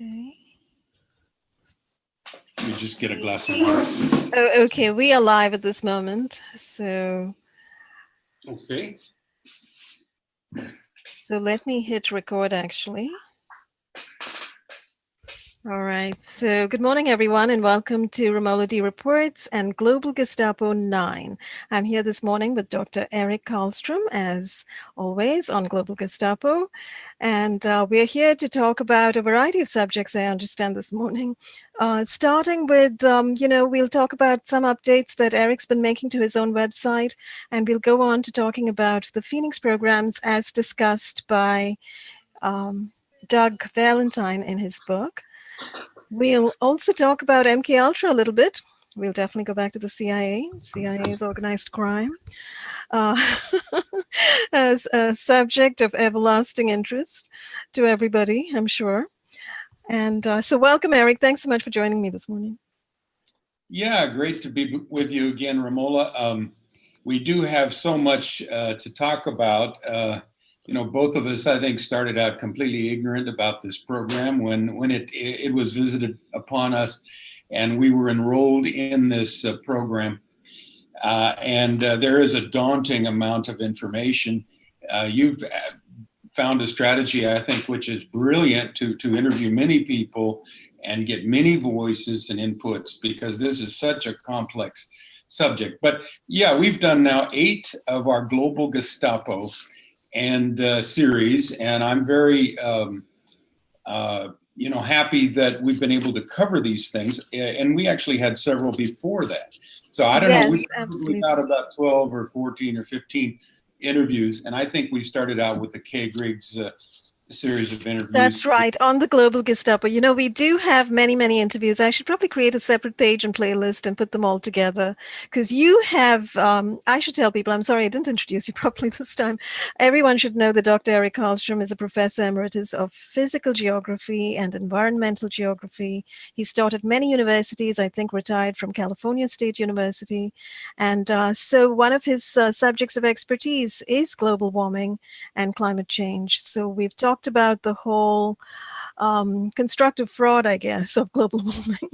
Okay. You just get a glass of water. Oh, okay. We are live at this moment. So Okay. let me hit record actually. All right. So good morning, everyone, and welcome to Romola D Reports and Global Gestapo 9. I'm here this morning with Dr. Eric Karlstrom, as always, on Global Gestapo. And we're here to talk about a variety of subjects, I understand, this morning. Starting with, we'll talk about some updates that Eric's been making to his own website, and we'll go on to talking about the Phoenix programs as discussed by Doug Valentine in his book. We'll also talk about MKUltra a little bit. We'll definitely go back to the CIA. CIA is organized crime as a subject of everlasting interest to everybody, I'm sure. And so welcome, Eric. Thanks so much for joining me this morning. Yeah, great to be with you again, Romola. We do have so much to talk about. Both of us, I think, started out completely ignorant about this program when it was visited upon us, and we were enrolled in this program. And there is a daunting amount of information. You've found a strategy, I think, which is brilliant to interview many people and get many voices and inputs, because this is such a complex subject. But yeah, we've done now 8 of our Global Gestapo and series, and I'm very happy that we've been able to cover these things, and we actually had several before that. So I don't know, we probably got about 12 or 14 or 15 interviews, and I think we started out with the K. Griggs series of interviews. That's right, on the Global Gestapo. You know, we do have many, many interviews. I should probably create a separate page and playlist and put them all together, because you have, I should tell people, I'm sorry, I didn't introduce you properly this time. Everyone should know that Dr. Eric Karlstrom is a professor emeritus of physical geography and environmental geography. He's taught at many universities, I think retired from California State University. And so one of his subjects of expertise is global warming and climate change. So we've talked about the whole constructive fraud, I guess, of global warming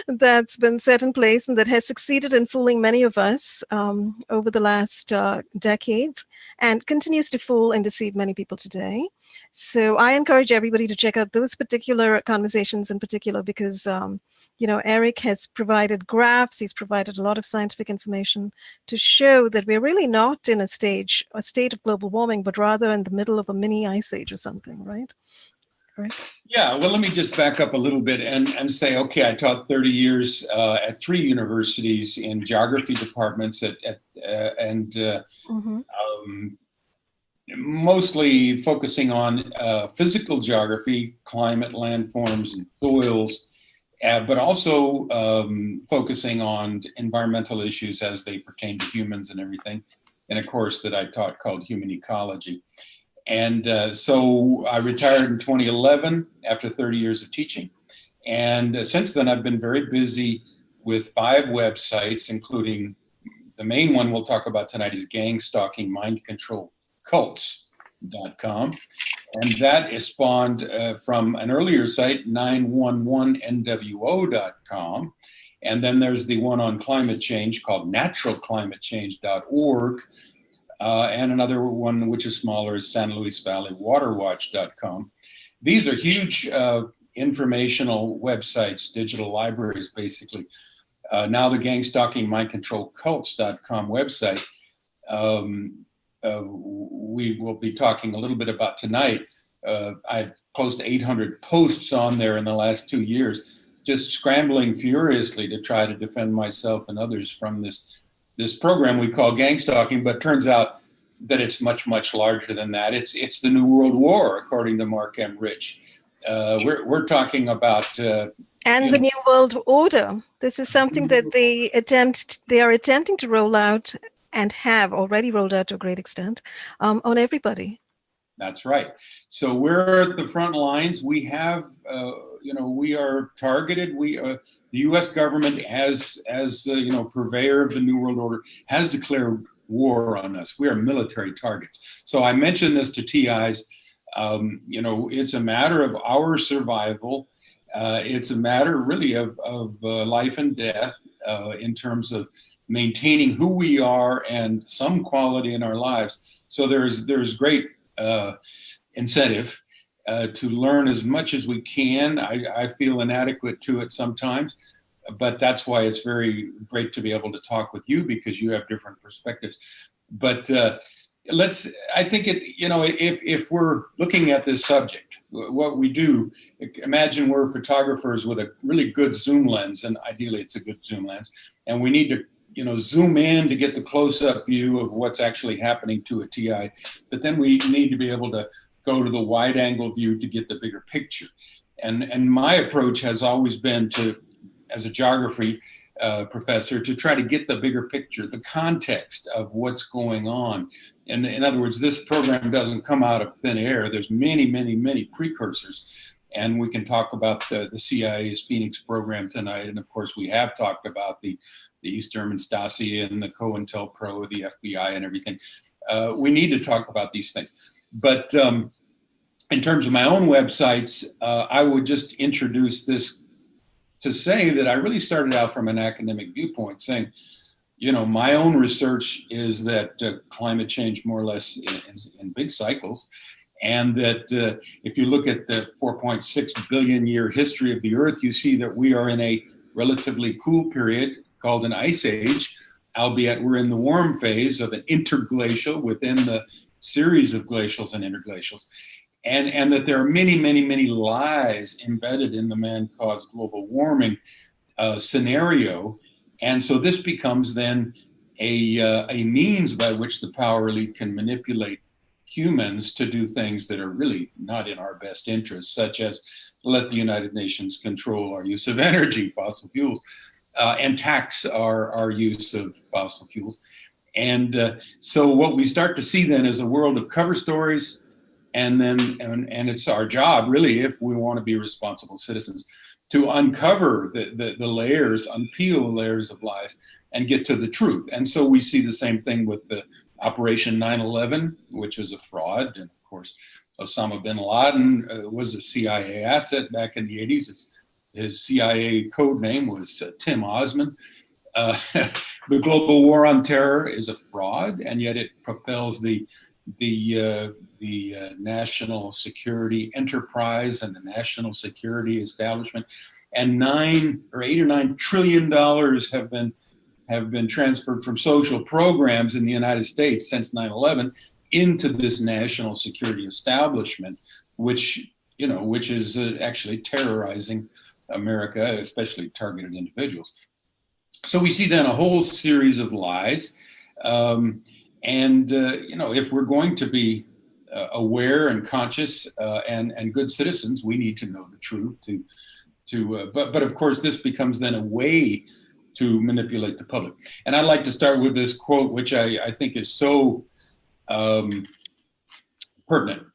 that's been set in place and that has succeeded in fooling many of us over the last decades and continues to fool and deceive many people today. So I encourage everybody to check out those particular conversations in particular, because Eric has provided graphs, he's provided a lot of scientific information to show that we're really not in a state of global warming, but rather in the middle of a mini ice age or something, right? Right. Yeah, well, let me just back up a little bit and say, okay, I taught 30 years at 3 universities in geography departments mostly focusing on physical geography, climate, landforms, and soils, but also focusing on environmental issues as they pertain to humans and everything, in a course that I taught called Human Ecology. And so I retired in 2011 after 30 years of teaching. And since then, I've been very busy with 5 websites, including the main one we'll talk about tonight is gang stalking mind control cults.com. And that is spawned from an earlier site, 911nwo.com. And then there's the one on climate change called naturalclimatechange.org. And another one, which is smaller, is San Luis Valley Waterwatch.com. These are huge informational websites, digital libraries, basically. Now the gang stalking mind control cults.com website, we will be talking a little bit about tonight. I've posted 800 posts on there in the last 2 years, just scrambling furiously to try to defend myself and others from this program we call gang stalking, but turns out that it's much, much larger than that. It's the New World War, according to Mark M. Rich. We're talking about the New World Order. This is something that they are attempting to roll out and have already rolled out to a great extent on everybody. That's right. So we're at the front lines. We have, we are targeted. The U.S. government, as purveyor of the New World Order, has declared war on us. We are military targets. So I mentioned this to TIs It's a matter of our survival. It's a matter really of life and death in terms of maintaining who we are and some quality in our lives. So there's great incentive to learn as much as we can. I feel inadequate to it sometimes, but that's why it's very great to be able to talk with you, because you have different perspectives. But I think if we're looking at this subject, what we do, imagine we're photographers with a really good zoom lens, and ideally it's a good zoom lens, and we need to zoom in to get the close-up view of what's actually happening to a TI, but then we need to be able to go to the wide-angle view to get the bigger picture. And my approach has always been to, as a geography professor, to try to get the bigger picture, the context of what's going on. And in other words, this program doesn't come out of thin air. There's many, many, many precursors. And we can talk about the CIA's Phoenix program tonight. And of course, we have talked about the East German Stasi and the COINTELPRO, the FBI and everything. We need to talk about these things. But in terms of my own websites, I would just introduce this to say that I really started out from an academic viewpoint, saying, my own research is that climate change more or less in big cycles, and that if you look at the 4.6 billion year history of the Earth, you see that we are in a relatively cool period called an ice age, albeit we're in the warm phase of an interglacial within the series of glacials and interglacials. And that there are many, many, many lies embedded in the man-caused global warming scenario. And so this becomes then a means by which the power elite can manipulate humans to do things that are really not in our best interest, such as let the United Nations control our use of energy, fossil fuels, and tax our use of fossil fuels. And so what we start to see then is a world of cover stories. And then, and it's our job, really, if we want to be responsible citizens, to uncover the layers, unpeel the layers of lies, and get to the truth. And so we see the same thing with the Operation 9/11, which is a fraud. And of course, Osama bin Laden was a CIA asset back in the 80s. His CIA code name was Tim Osman. The global war on terror is a fraud, and yet it propels the national security enterprise and the national security establishment, and $8 or $9 trillion have been transferred from social programs in the United States since 9/11 into this national security establishment, which is actually terrorizing America, especially targeted individuals. So we see then a whole series of lies. If we're going to be aware and conscious and good citizens, we need to know the truth. But of course, this becomes then a way to manipulate the public. And I'd like to start with this quote, which I think is so pertinent.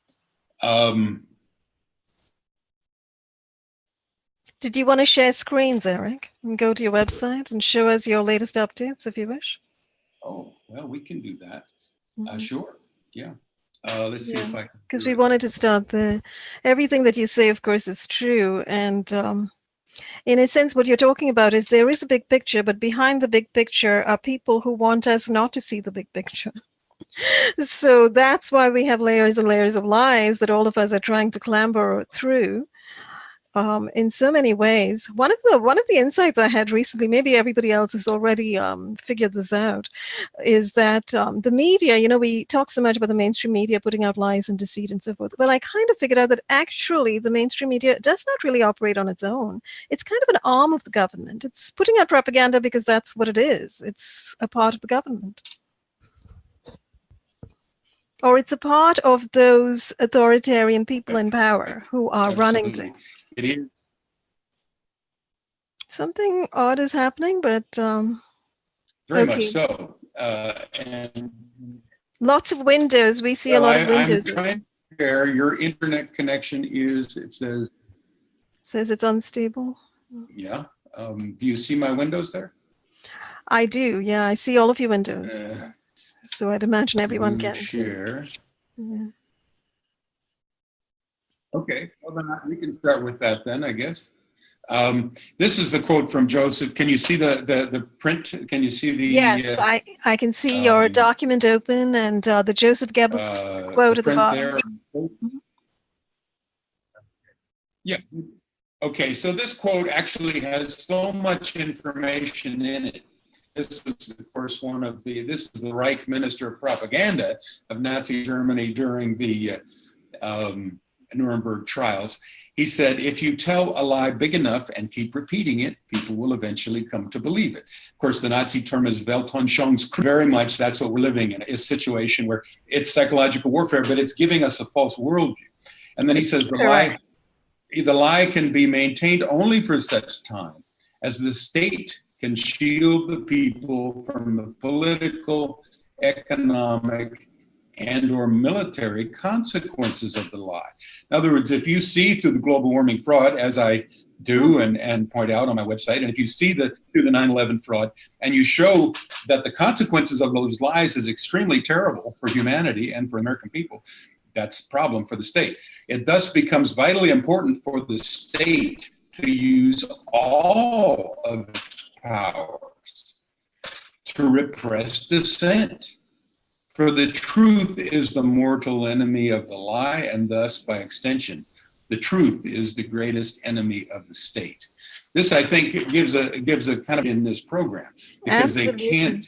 Did you want to share screens, Eric, and go to your website and show us your latest updates, if you wish? Oh, well, we can do that. Sure. Yeah. Let's see if I can. Because we wanted to start there. Everything that you say, of course, is true. And in a sense, what you're talking about is there is a big picture, but behind the big picture are people who want us not to see the big picture. So that's why we have layers and layers of lies that all of us are trying to clamber through. In so many ways. One of the insights I had recently, maybe everybody else has already figured this out, is that the media, we talk so much about the mainstream media putting out lies and deceit and so forth. Well, I kind of figured out that actually the mainstream media does not really operate on its own. It's kind of an arm of the government. It's putting out propaganda because that's what it is. It's a part of the government. Or it's a part of those authoritarian people in power who are running things. It is. Something odd is happening, but very much so. And lots of windows. We see a lot of windows. I'm trying to share. Your internet connection is. It says it's unstable. Yeah. Do you see my windows there? I do. Yeah, I see all of your windows. So I'd imagine everyone can share. Yeah. Okay, well then we can start with that then, I guess. This is the quote from Joseph. Can you see the print? Can you see Yes, I can see your document open and the Joseph Goebbels quote the at the print bottom. there? Mhm. Yeah. Okay, so this quote actually has so much information in it. This was, of course, this is the Reich Minister of Propaganda of Nazi Germany during the Nuremberg trials. He said, if you tell a lie big enough and keep repeating it, people will eventually come to believe it. Of course, the Nazi term is Weltanschauungs. Very much that's what we're living in, a situation where it's psychological warfare, but it's giving us a false worldview. And then he says the lie can be maintained only for such time as the state can shield the people from the political, economic, and or military consequences of the lie. In other words, if you see through the global warming fraud, as I do and point out on my website, and if you see through the 9/11 fraud, and you show that the consequences of those lies is extremely terrible for humanity and for American people, that's a problem for the state. It thus becomes vitally important for the state to use all of its powers to repress dissent. For the truth is the mortal enemy of the lie, and thus, by extension, the truth is the greatest enemy of the state. This, I think, gives a kind of in this program, because they can't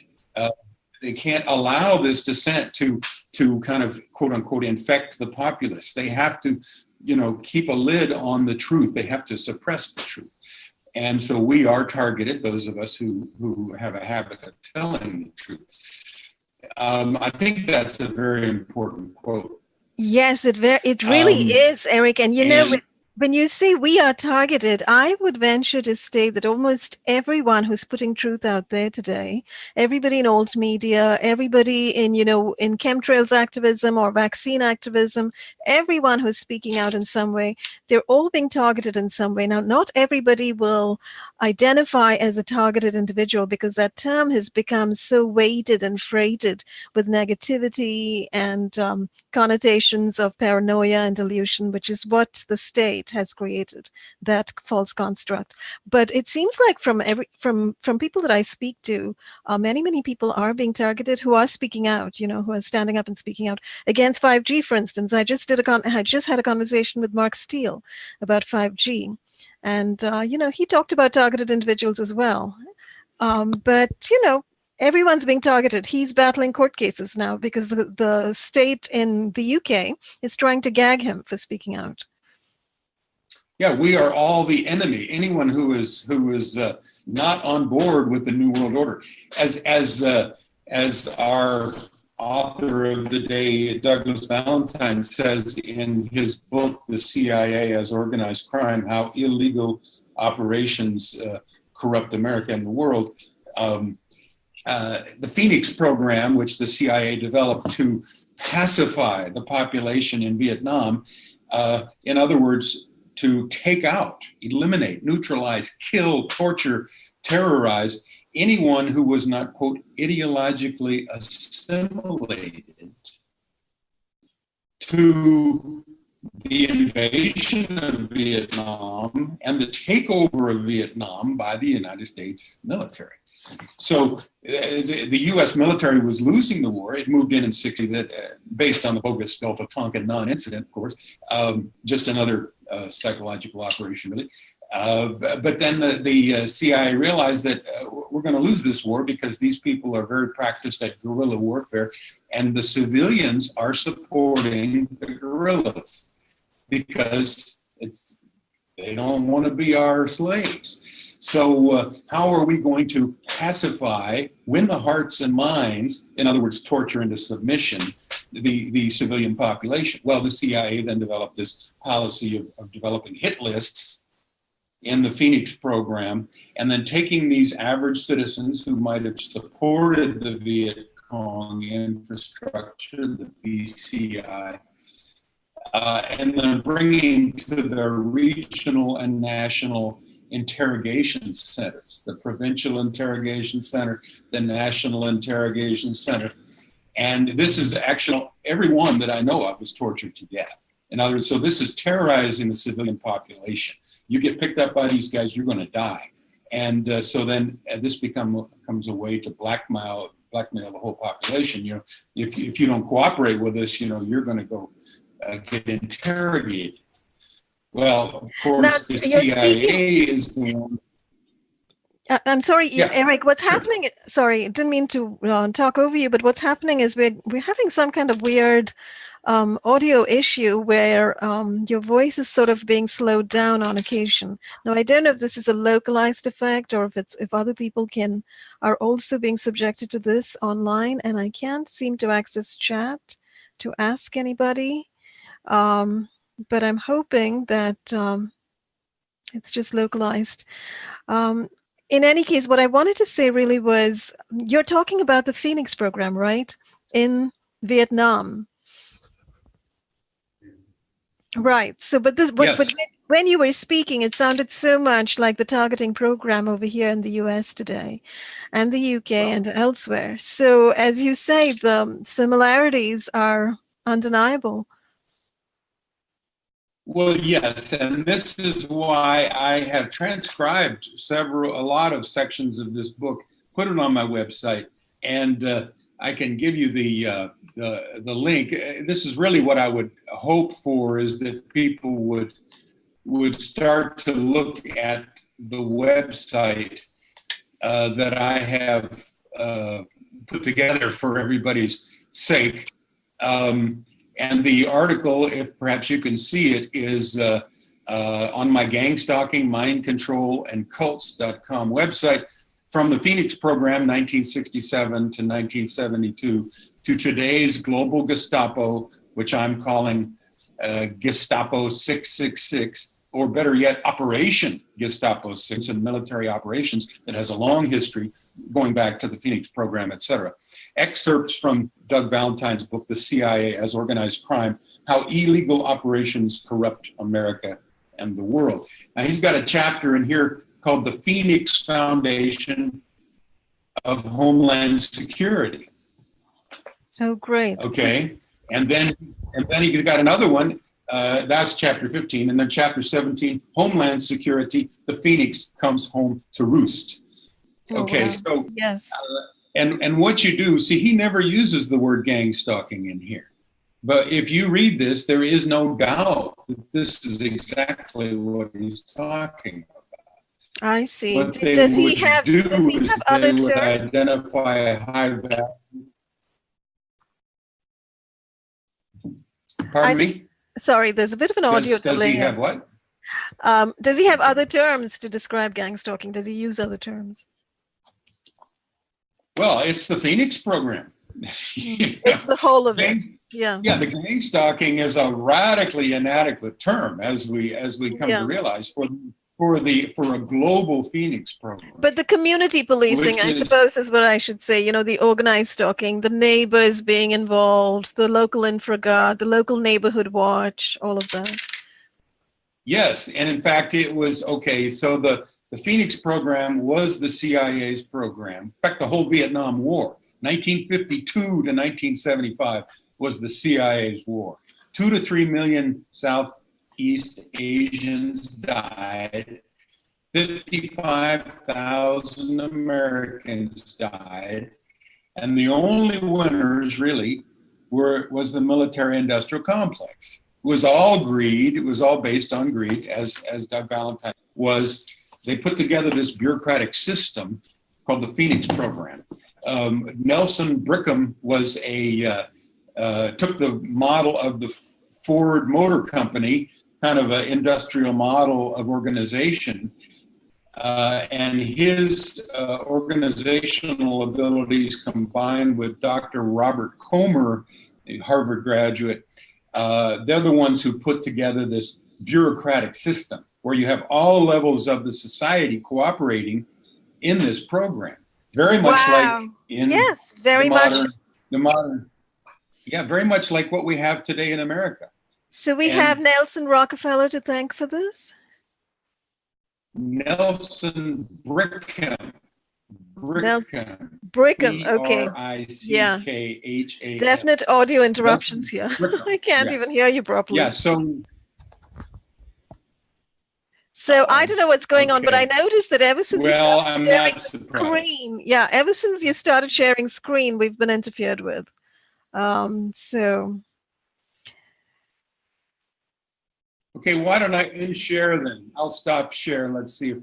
allow this dissent to kind of quote unquote infect the populace. They have to, keep a lid on the truth. They have to suppress the truth. And so we are targeted, those of us who have a habit of telling the truth. I think that's a very important quote. Yes, it really is, Eric. And when you say we are targeted, I would venture to state that almost everyone who's putting truth out there today, everybody in old media, everybody in chemtrails activism or vaccine activism, everyone who's speaking out in some way, they're all being targeted in some way. Now, not everybody will identify as a targeted individual because that term has become so weighted and freighted with negativity and connotations of paranoia and delusion, which is what the state has created, that false construct. But it seems like from people that I speak to, many people are being targeted who are speaking out, who are standing up and speaking out against 5G, for instance. I just had a conversation with Mark Steele about 5G. And, he talked about targeted individuals as well. But everyone's being targeted. He's battling court cases now because the state in the UK is trying to gag him for speaking out. Yeah, we are all the enemy. Anyone who is not on board with the New World Order, as our author of the day, Douglas Valentine, says in his book, The CIA as Organized Crime: How Illegal Operations Corrupt America and the World. The Phoenix program, which the CIA developed to pacify the population in Vietnam, in other words, to take out, eliminate, neutralize, kill, torture, terrorize anyone who was not, quote, ideologically assimilated to the invasion of Vietnam and the takeover of Vietnam by the United States military. So the U.S. military was losing the war. It moved in 60, based on the bogus Gulf of Tonkin non-incident, of course, just another psychological operation, really. But then the CIA realized that we're going to lose this war because these people are very practiced at guerrilla warfare, and the civilians are supporting the guerrillas because they don't want to be our slaves. So how are we going to pacify, win the hearts and minds, in other words, torture into submission, the civilian population? Well, the CIA then developed this policy of developing hit lists in the Phoenix program, and then taking these average citizens who might have supported the Viet Cong infrastructure, the VCI, and then bringing to the regional and national interrogation centers, the provincial interrogation center, the national interrogation center. And this is actually, everyone that I know of is tortured to death. In other words, so this is terrorizing the civilian population. You get picked up by these guys, you're going to die. And so then this becomes a way to blackmail the whole population. You know, if you don't cooperate with us, you know, you're going to go get interrogated. Well, of course, now, the CIA is the one. I'm sorry, yeah, Eric, what's happening? Sorry, didn't mean to talk over you, but what's happening is we're having some kind of weird audio issue where your voice is sort of being slowed down on occasion. Now, I don't know if this is a localized effect or if other people are also being subjected to this online, and I can't seem to access chat to ask anybody. But I'm hoping that it's just localized. In any case, what I wanted to say really was, you're talking about the Phoenix program, right? In Vietnam. Right. So, but when you were speaking, it sounded so much like the targeting program over here in the US today and the UK and elsewhere. So, as you say, the similarities are undeniable. Well, yes, and this is why I have transcribed a lot of sections of this book, put it on my website, and I can give you the link. This is really what I would hope for, is that people would start to look at the website that I have put together for everybody's sake. And the article, if perhaps you can see it, is on my gang stalking, mind control, and cults.com website, from the Phoenix program, 1967 to 1972, to today's global Gestapo, which I'm calling Gestapo 666, or better yet, Operation Gestapo 6, and military operations that has a long history going back to the Phoenix program, et cetera. Excerpts from Doug Valentine's book, The CIA as Organized Crime, How Illegal Operations Corrupt America and the World. Now, he's got a chapter in here called The Phoenix Foundation of Homeland Security. Oh, great. Okay, and then he got another one, that's chapter 15, and then chapter 17, Homeland Security, the Phoenix comes home to roost. Okay, wow. So yes. And what you do, see, he never uses the word gang stalking in here. But if you read this, there is no doubt that this is exactly what he's talking about. I see. What Does he have other terms? Identify a high value. Pardon me? Sorry, there's a bit of an audio delay. Does he have what? Does he have other terms to describe gang stalking? Does he use other terms? Well, it's the Phoenix program. It's the whole of it. Yeah. Yeah, the gang stalking is a radically inadequate term, as we come to realize, for a global Phoenix program. But the community policing, I suppose, is what I should say. You know, the organized stalking, the neighbors being involved, the local infra guard, the local neighborhood watch, all of that. Yes, and in fact, it was okay. So the Phoenix program was the CIA's program. In fact, the whole Vietnam War, 1952 to 1975, was the CIA's war. 2 to 3 million Southeast Asians died. 55,000 Americans died. And the only winners, really, was the military-industrial complex. It was all greed. It was all based on greed, as Doug Valentine was. They put together this bureaucratic system called the Phoenix program. Nelson Brickham was took the model of the Ford Motor Company, kind of an industrial model of organization, and his organizational abilities combined with Dr. Robert Comer, a Harvard graduate, they're the ones who put together this bureaucratic system where you have all levels of the society cooperating in this program. Very much like in very much like what we have today in America. So we have Nelson Rockefeller to thank for this? Nelson Brickham. Brickham. Okay. Yeah. Bricham. Definite audio That's interruptions here. Brigham. I can't Yeah. even hear you Yeah. properly. So I Uh-oh. don't know what's going on, but I Okay. noticed that ever since you Well, started I'm sharing not the surprised. screen, yeah, ever since you started sharing screen, we've been interfered with. So Okay, why don't I unshare then? I'll stop share. Let's see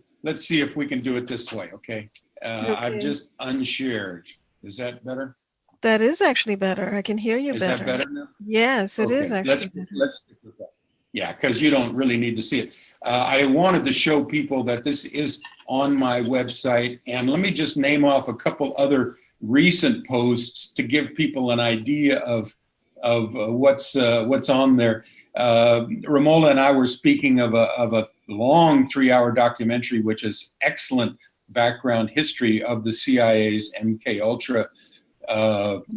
if we can do it this way. Okay. I've okay, just unshared. Is that better? that is actually better. I can hear you Is that better. better now? Yes, it is Okay, actually better. let's stick with that. Yeah, because you don't really need to see it. I wanted to show people that this is on my website, and let me just name off a couple other recent posts to give people an idea of what's on there. Romola and I were speaking of a long 3-hour documentary, which is excellent background history of the CIA's MK Ultra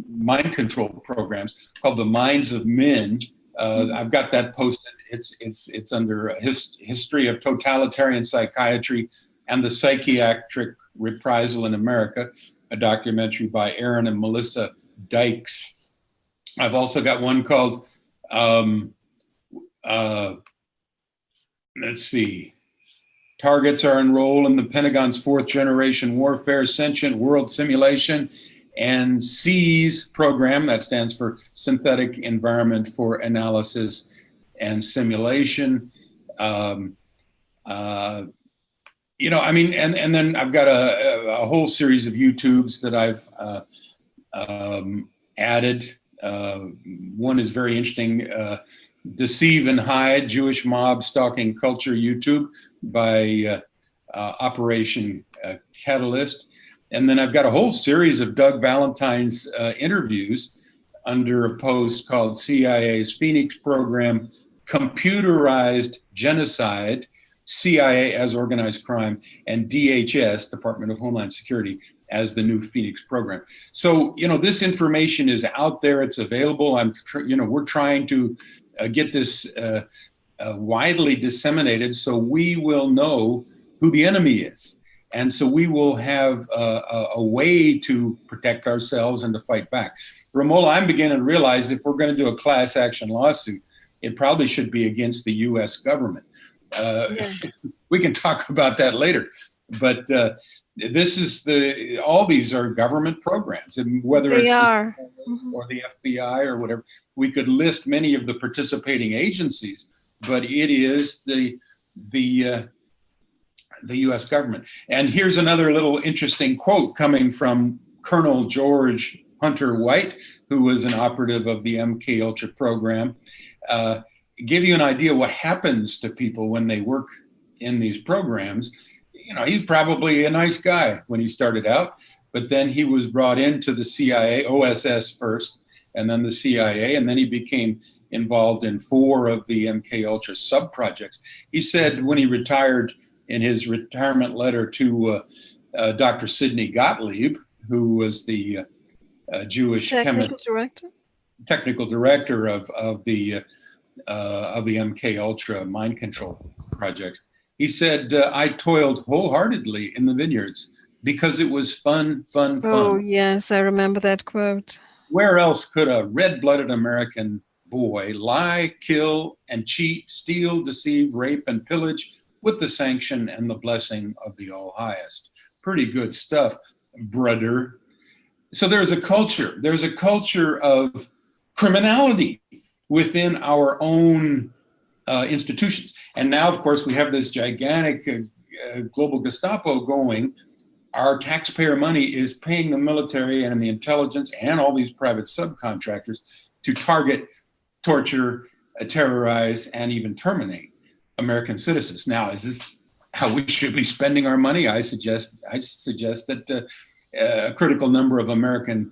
mind control programs called The Minds of Men. I've got that posted. It's under a history of totalitarian psychiatry and the psychiatric reprisal in America, a documentary by Aaron and Melissa Dykes. I've also got one called, let's see, Targets are enrolled in the Pentagon's 4th generation warfare sentient world simulation and SEAS program, that stands for Synthetic Environment for Analysis and Simulation. And then I've got a whole series of YouTubes that I've added. One is very interesting, Deceive and Hide, Jewish Mob Stalking Culture YouTube by Operation Catalyst. And then I've got a whole series of Doug Valentine's interviews under a post called CIA's Phoenix Program, Computerized Genocide, CIA as Organized Crime, and DHS, Department of Homeland Security, as the new Phoenix Program. So, this information is out there. It's available. We're trying to get this widely disseminated so we will know who the enemy is. And so we will have a way to protect ourselves and to fight back. Romola, I'm beginning to realize if we're going to do a class action lawsuit, it probably should be against the U.S. government. Yeah. We can talk about that later. But all these are government programs, and whether They it's are. or the FBI or whatever, we could list many of the participating agencies, but it is the U.S. government. And here's another little interesting quote coming from Colonel George Hunter White, who was an operative of the MK Ultra program. Give you an idea what happens to people when they work in these programs. He's probably a nice guy when he started out, but then he was brought into the CIA, OSS first, and then the CIA, and then he became involved in 4 of the MK Ultra sub-projects. He said when he retired, in his retirement letter to Dr. Sidney Gottlieb, who was the Jewish technical director of the MK Ultra mind control projects. He said, I toiled wholeheartedly in the vineyards because it was fun. Oh, yes, I remember that quote. Where else could a red-blooded American boy lie, kill, and cheat, steal, deceive, rape, and pillage with the sanction and the blessing of the All-Highest? Pretty good stuff, brother. So there's a culture of criminality within our own institutions. And now, of course, we have this gigantic global Gestapo going. Our taxpayer money is paying the military and the intelligence and all these private subcontractors to target, torture, terrorize, and even terminate American citizens. Now, is this how we should be spending our money? I suggest that a critical number of Americans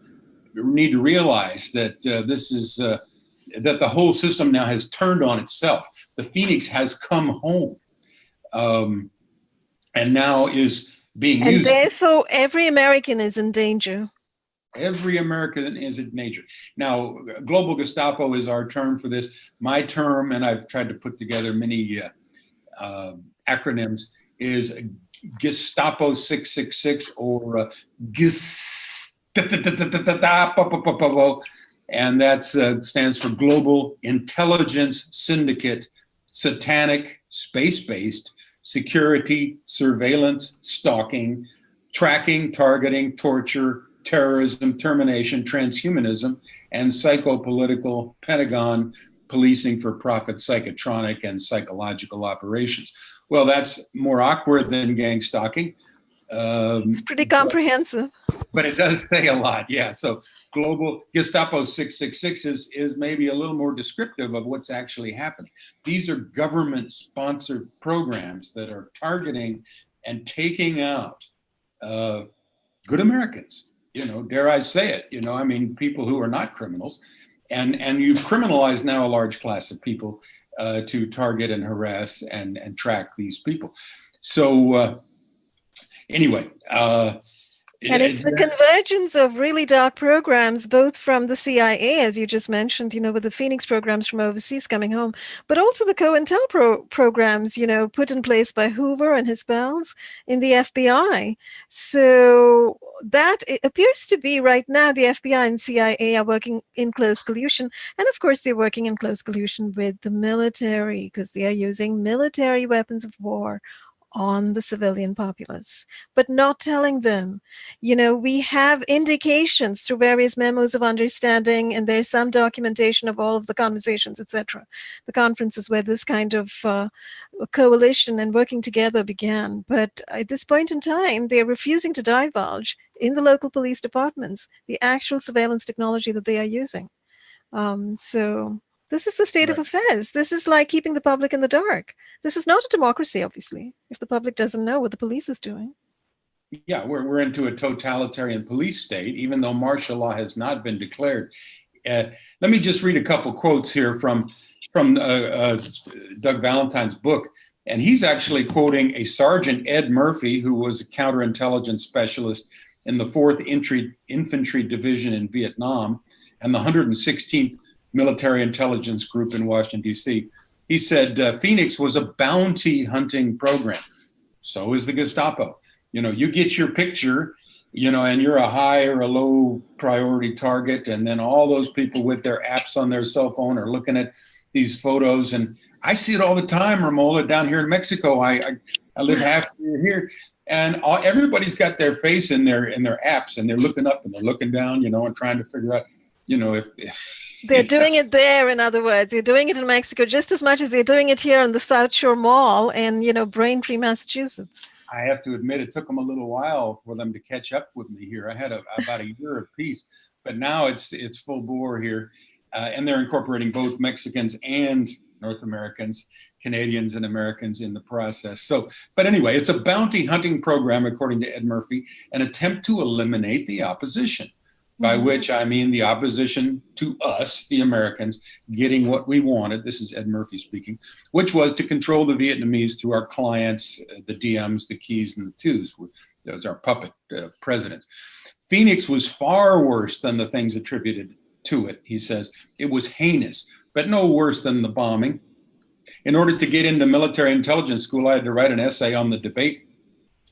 need to realize that this is that the whole system now has turned on itself. The Phoenix has come home, and now is being used. And therefore, every American is in danger. Every American is in danger. Now, global Gestapo is our term for this. My term, and I've tried to put together many acronyms, is Gestapo 666 or Gestapo And that stands for Global Intelligence Syndicate, Satanic, Space-Based, Security, Surveillance, Stalking, Tracking, Targeting, Torture, Terrorism, Termination, Transhumanism, and Psychopolitical Pentagon Policing for Profit, Psychotronic, and Psychological Operations. Well, that's more awkward than gang stalking. It's pretty comprehensive. But it does say a lot, yeah. So global Gestapo 666 is maybe a little more descriptive of what's actually happening. These are government-sponsored programs that are targeting and taking out good Americans. You know, dare I say it? You know, I mean, people who are not criminals, and you've criminalized now a large class of people to target and harass and track these people. So anyway. And it's the convergence of really dark programs, both from the CIA, as you just mentioned, you know, with the Phoenix programs from overseas coming home, but also the COINTEL programs, you know, put in place by Hoover and his pals in the FBI. So that it appears to be right now the FBI and CIA are working in close collusion. And of course, they're working in close collusion with the military because they are using military weapons of war on the civilian populace, but not telling them. You know, we have indications through various memos of understanding, and there's some documentation of all of the conversations, etc., the conferences where this kind of coalition and working together began. But at this point in time, they're refusing to divulge in the local police departments the actual surveillance technology that they are using. So this is the state of affairs. This is like keeping the public in the dark. This is not a democracy, obviously, if the public doesn't know what the police is doing. Yeah, we're into a totalitarian police state, even though martial law has not been declared. Let me just read a couple quotes here from Doug Valentine's book. And he's actually quoting a Sergeant Ed Murphy, who was a counterintelligence specialist in the 4th Infantry Division in Vietnam and the 116th Military Intelligence Group in Washington, D.C. He said, Phoenix was a bounty hunting program. So is the Gestapo. You know, you get your picture, you know, and you're a high or a low priority target. And then all those people with their apps on their cell phone are looking at these photos. And I see it all the time, Romola, down here in Mexico. I live half a year here. And everybody's got their face in their apps, and they're looking up and they're looking down, you know, and trying to figure out, you know, if they're doing it there, in other words. They're doing it in Mexico just as much as they're doing it here in the South Shore Mall in, you know, Braintree, Massachusetts. I have to admit, it took them a little while for them to catch up with me here. I had about a year of peace, but now it's full bore here. And they're incorporating both Mexicans and North Americans, Canadians and Americans in the process. So, but anyway, it's a bounty hunting program, according to Ed Murphy, an attempt to eliminate the opposition. By which I mean the opposition to us, the Americans, getting what we wanted. This is Ed Murphy speaking, which was to control the Vietnamese through our clients, the DMs, the keys, and the twos. Those are puppet presidents. Phoenix was far worse than the things attributed to it, he says. It was heinous, but no worse than the bombing. In order to get into military intelligence school, I had to write an essay on the debate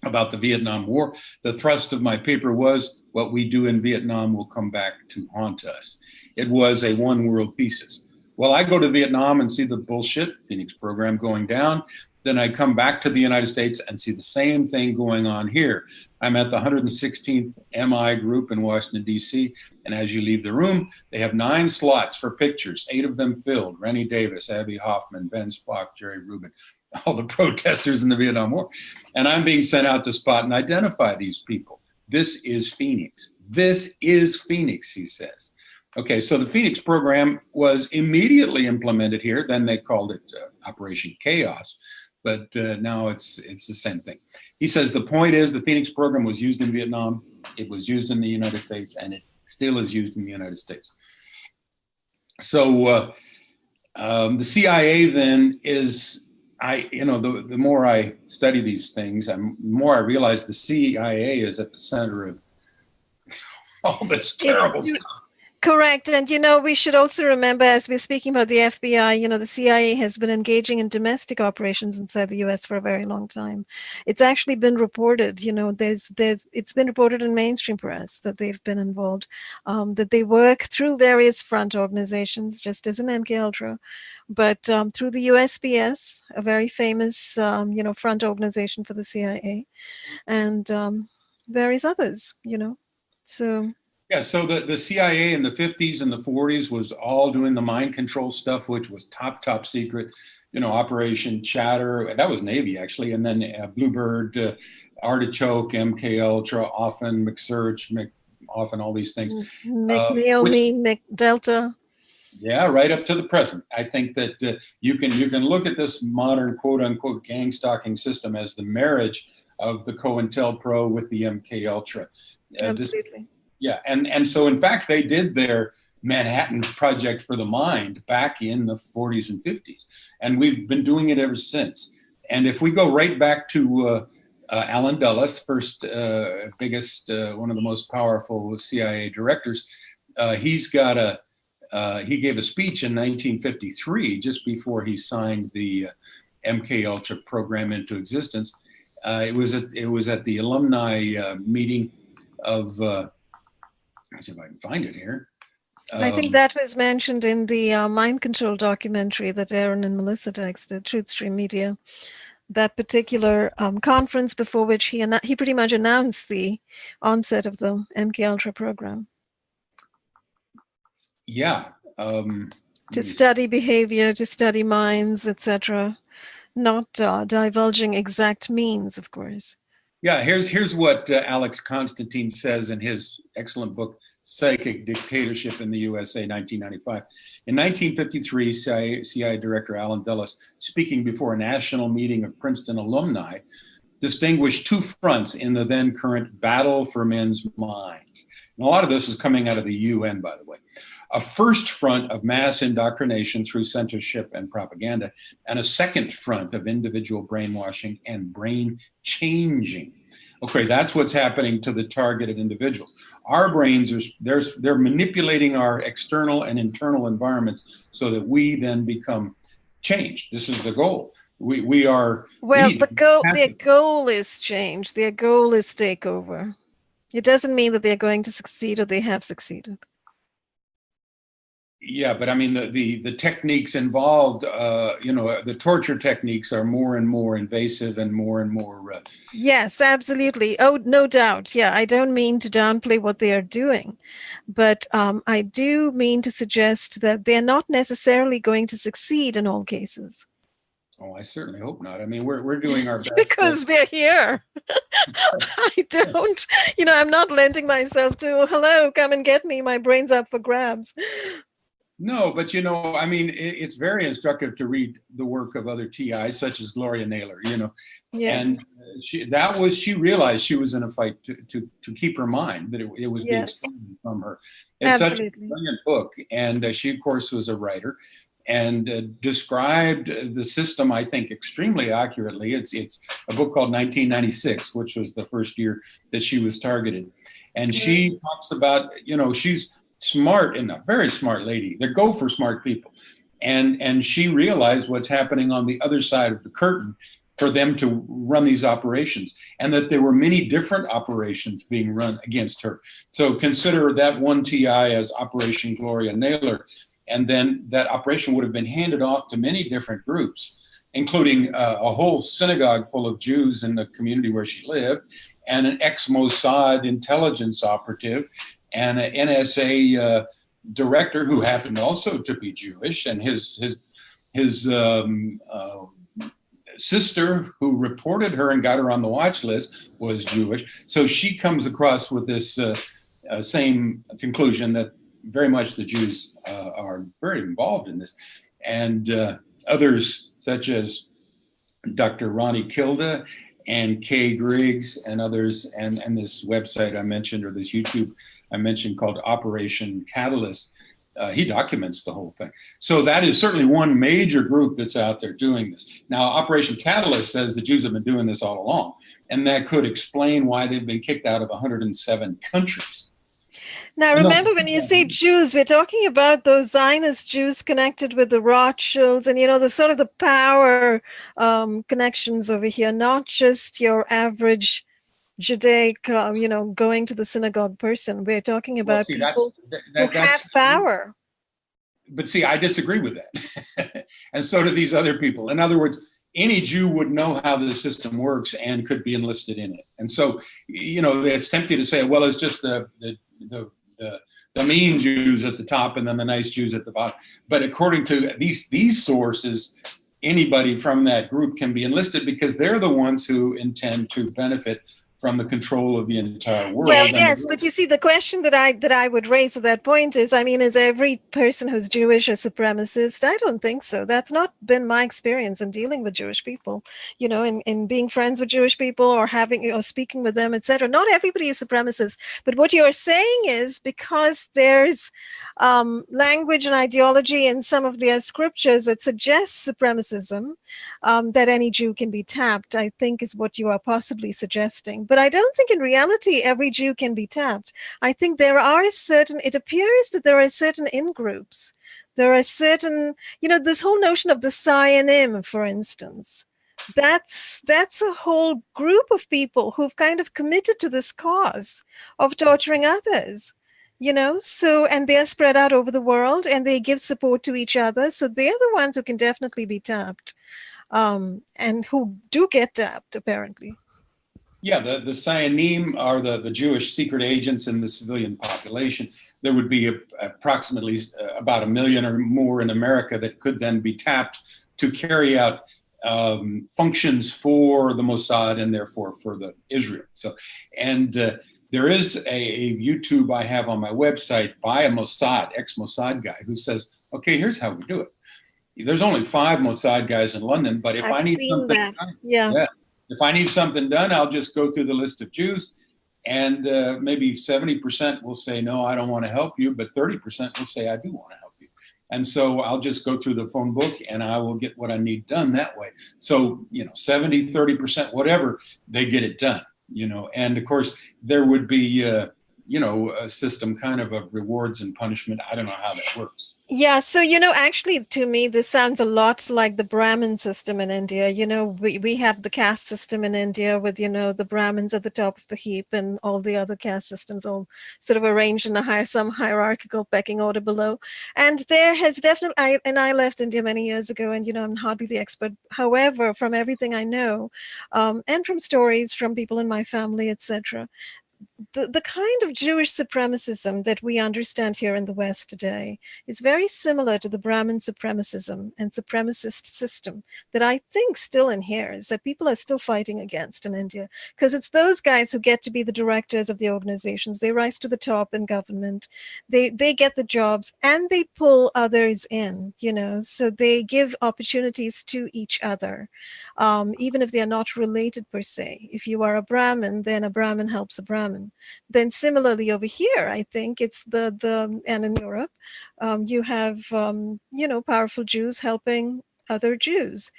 about the Vietnam War. The thrust of my paper was, what we do in Vietnam will come back to haunt us. It was a one world thesis. Well, I go to Vietnam and see the bullshit Phoenix program going down. Then I come back to the United States and see the same thing going on here. I'm at the 116th MI group in Washington, D.C. And as you leave the room, they have 9 slots for pictures, 8 of them filled. Rennie Davis, Abby Hoffman, Ben Spock, Jerry Rubin, all the protesters in the Vietnam War. And I'm being sent out to spot and identify these people. This is Phoenix. This is Phoenix, he says. Okay, so the Phoenix program was immediately implemented here. Then they called it Operation Chaos. But now it's the same thing. He says the point is the Phoenix program was used in Vietnam, it was used in the United States, and it still is used in the United States. So the CIA then is, the more I study these things, the more I realize the CIA is at the center of all this terrible stuff. Correct. And, we should also remember, as we're speaking about the FBI, the CIA has been engaging in domestic operations inside the US for a very long time. It's actually been reported, it's been reported in mainstream press that they've been involved, that they work through various front organizations, just as in MK Ultra, but through the USPS, a very famous, front organization for the CIA, and various others, So. Yeah, so the CIA in the 50s and the 40s was all doing the mind control stuff, which was top secret, Operation Chatter. That was Navy, actually. And then Bluebird, Artichoke, MK Ultra, often McSurge, often all these things. McNeomi, McDelta. Yeah, right up to the present. I think that you can look at this modern quote unquote gang stalking system as the marriage of the COINTELPRO with the MK Ultra. Absolutely. Yeah, and so in fact they did their Manhattan Project for the Mind back in the 40s and 50s, and we've been doing it ever since. And if we go right back to Allen Dulles, first biggest, one of the most powerful CIA directors, he gave a speech in 1953, just before he signed the MK Ultra program into existence. It was at the alumni meeting of. Let's see if I can find it here. I think that was mentioned in the mind control documentary that Aaron and Melissa texted, Truthstream Media. That particular conference before which he pretty much announced the onset of the MK Ultra program. Yeah. To study behavior, to study minds, etc. Not divulging exact means, of course. Yeah, here's what Alex Constantine says in his excellent book, Psychic Dictatorship in the USA, 1995. In 1953, CIA Director Allen Dulles, speaking before a national meeting of Princeton alumni, distinguished two fronts in the then current battle for men's minds. And a lot of this is coming out of the UN, by the way. A first front of mass indoctrination through censorship and propaganda, and a second front of individual brainwashing and brain changing. Okay, that's what's happening to the targeted individuals. Our brains they're manipulating our external and internal environments so that we then become changed. This is the goal. We are. Well, their goal is change. Their goal is takeover. It doesn't mean that they're going to succeed or they have succeeded. Yeah, but I mean, the techniques involved, the torture techniques are more and more invasive and more. Yes, absolutely. Oh, no doubt. Yeah, I don't mean to downplay what they are doing, but I do mean to suggest that they're not necessarily going to succeed in all cases. Oh, I certainly hope not. I mean, we're doing our best. Because we're here. I don't, I'm not lending myself to, hello, come and get me. My brain's up for grabs. No, but I mean, it's very instructive to read the work of other TIs, such as Gloria Naylor, Yes. And she realized she was in a fight to keep her mind, that it was being stolen from her. It's Absolutely. Such a brilliant book. And she, of course, was a writer and described the system, I think, extremely accurately. It's a book called 1996, which was the first year that she was targeted. And she talks about, she's smart and a very smart lady. They go for smart people. And she realized what's happening on the other side of the curtain for them to run these operations, and that there were many different operations being run against her. So consider that one TI as Operation Gloria Naylor. And then that operation would have been handed off to many different groups, including a whole synagogue full of Jews in the community where she lived, and an ex-Mossad intelligence operative, and an NSA director who happened also to be Jewish, and his sister, who reported her and got her on the watch list, was Jewish. So she comes across with this same conclusion that very much the Jews are very involved in this. And others, such as Dr. Ronnie Kilda and Kay Griggs and others, and this website I mentioned, or this YouTube I mentioned called Operation Catalyst, he documents the whole thing. So that is certainly one major group that's out there doing this. Now, Operation Catalyst says the Jews have been doing this all along, and that could explain why they've been kicked out of 107 countries. Now, No, remember when you say Jews, we're talking about those Zionist Jews connected with the Rothschilds and, the sort of the power connections over here, not just your average Judaic, going to the synagogue person. We're talking well, about see, people who have that's power. but see, I disagree with that. And so do these other people. In other words, any Jew would know how the system works and could be enlisted in it. And so, it's tempting to say, well, it's just the mean Jews at the top and then the nice Jews at the bottom. But according to these sources, anybody from that group can be enlisted because they're the ones who intend to benefit from the control of the entire world. Well, yes, but you see, the question that I would raise at that point is, I mean, is every person who's Jewish a supremacist? I don't think so. That's not been my experience in dealing with Jewish people, in being friends with Jewish people or having, speaking with them, etc. Not everybody is supremacist. But what you're saying is because there's language and ideology in some of the scriptures that suggests supremacism, that any Jew can be tapped, I think is what you are possibly suggesting. But I don't think in reality every Jew can be tapped. I think it appears that there are certain in-groups. There are certain, this whole notion of the psionim, for instance. That's a whole group of people who've kind of committed to this cause of torturing others. And they're spread out over the world and they give support to each other. So they're the ones who can definitely be tapped, and who do get tapped, apparently. Yeah, the Psionim are the Jewish secret agents in the civilian population. There would be approximately about 1 million or more in America that could then be tapped to carry out functions for the Mossad and therefore for the Israel. So, and there is a YouTube I have on my website by a Mossad, ex-Mossad guy who says, okay, here's how we do it. There's only 5 Mossad guys in London, but if I need something done, if I need something done, I'll just go through the list of Jews, and maybe 70% will say, no, I don't want to help you, but 30% will say, I do want to help you. And so I'll just go through the phone book and I will get what I need done that way. So, 70, 30%, whatever, they get it done, and of course there would be, a system kind of rewards and punishment. I don't know how that works. Yeah, so, actually, to me, this sounds a lot like the Brahmin system in India. We have the caste system in India with, the Brahmins at the top of the heap and all the other caste systems all sort of arranged in some hierarchical pecking order below. And there has definitely, I left India many years ago, and, I'm hardly the expert. However, from everything I know, and from stories from people in my family, etc., the kind of Jewish supremacism that we understand here in the West today is very similar to the Brahmin supremacism and supremacist system that I think still inheres, that people are still fighting against in India, because it's those guys who get to be the directors of the organizations. They rise to the top in government, they get the jobs, and they pull others in, so they give opportunities to each other, even if they are not related per se. If you are a Brahmin, then a Brahmin helps a Brahmin. Then similarly over here, I think it's and in Europe, you have, powerful Jews helping other Jews.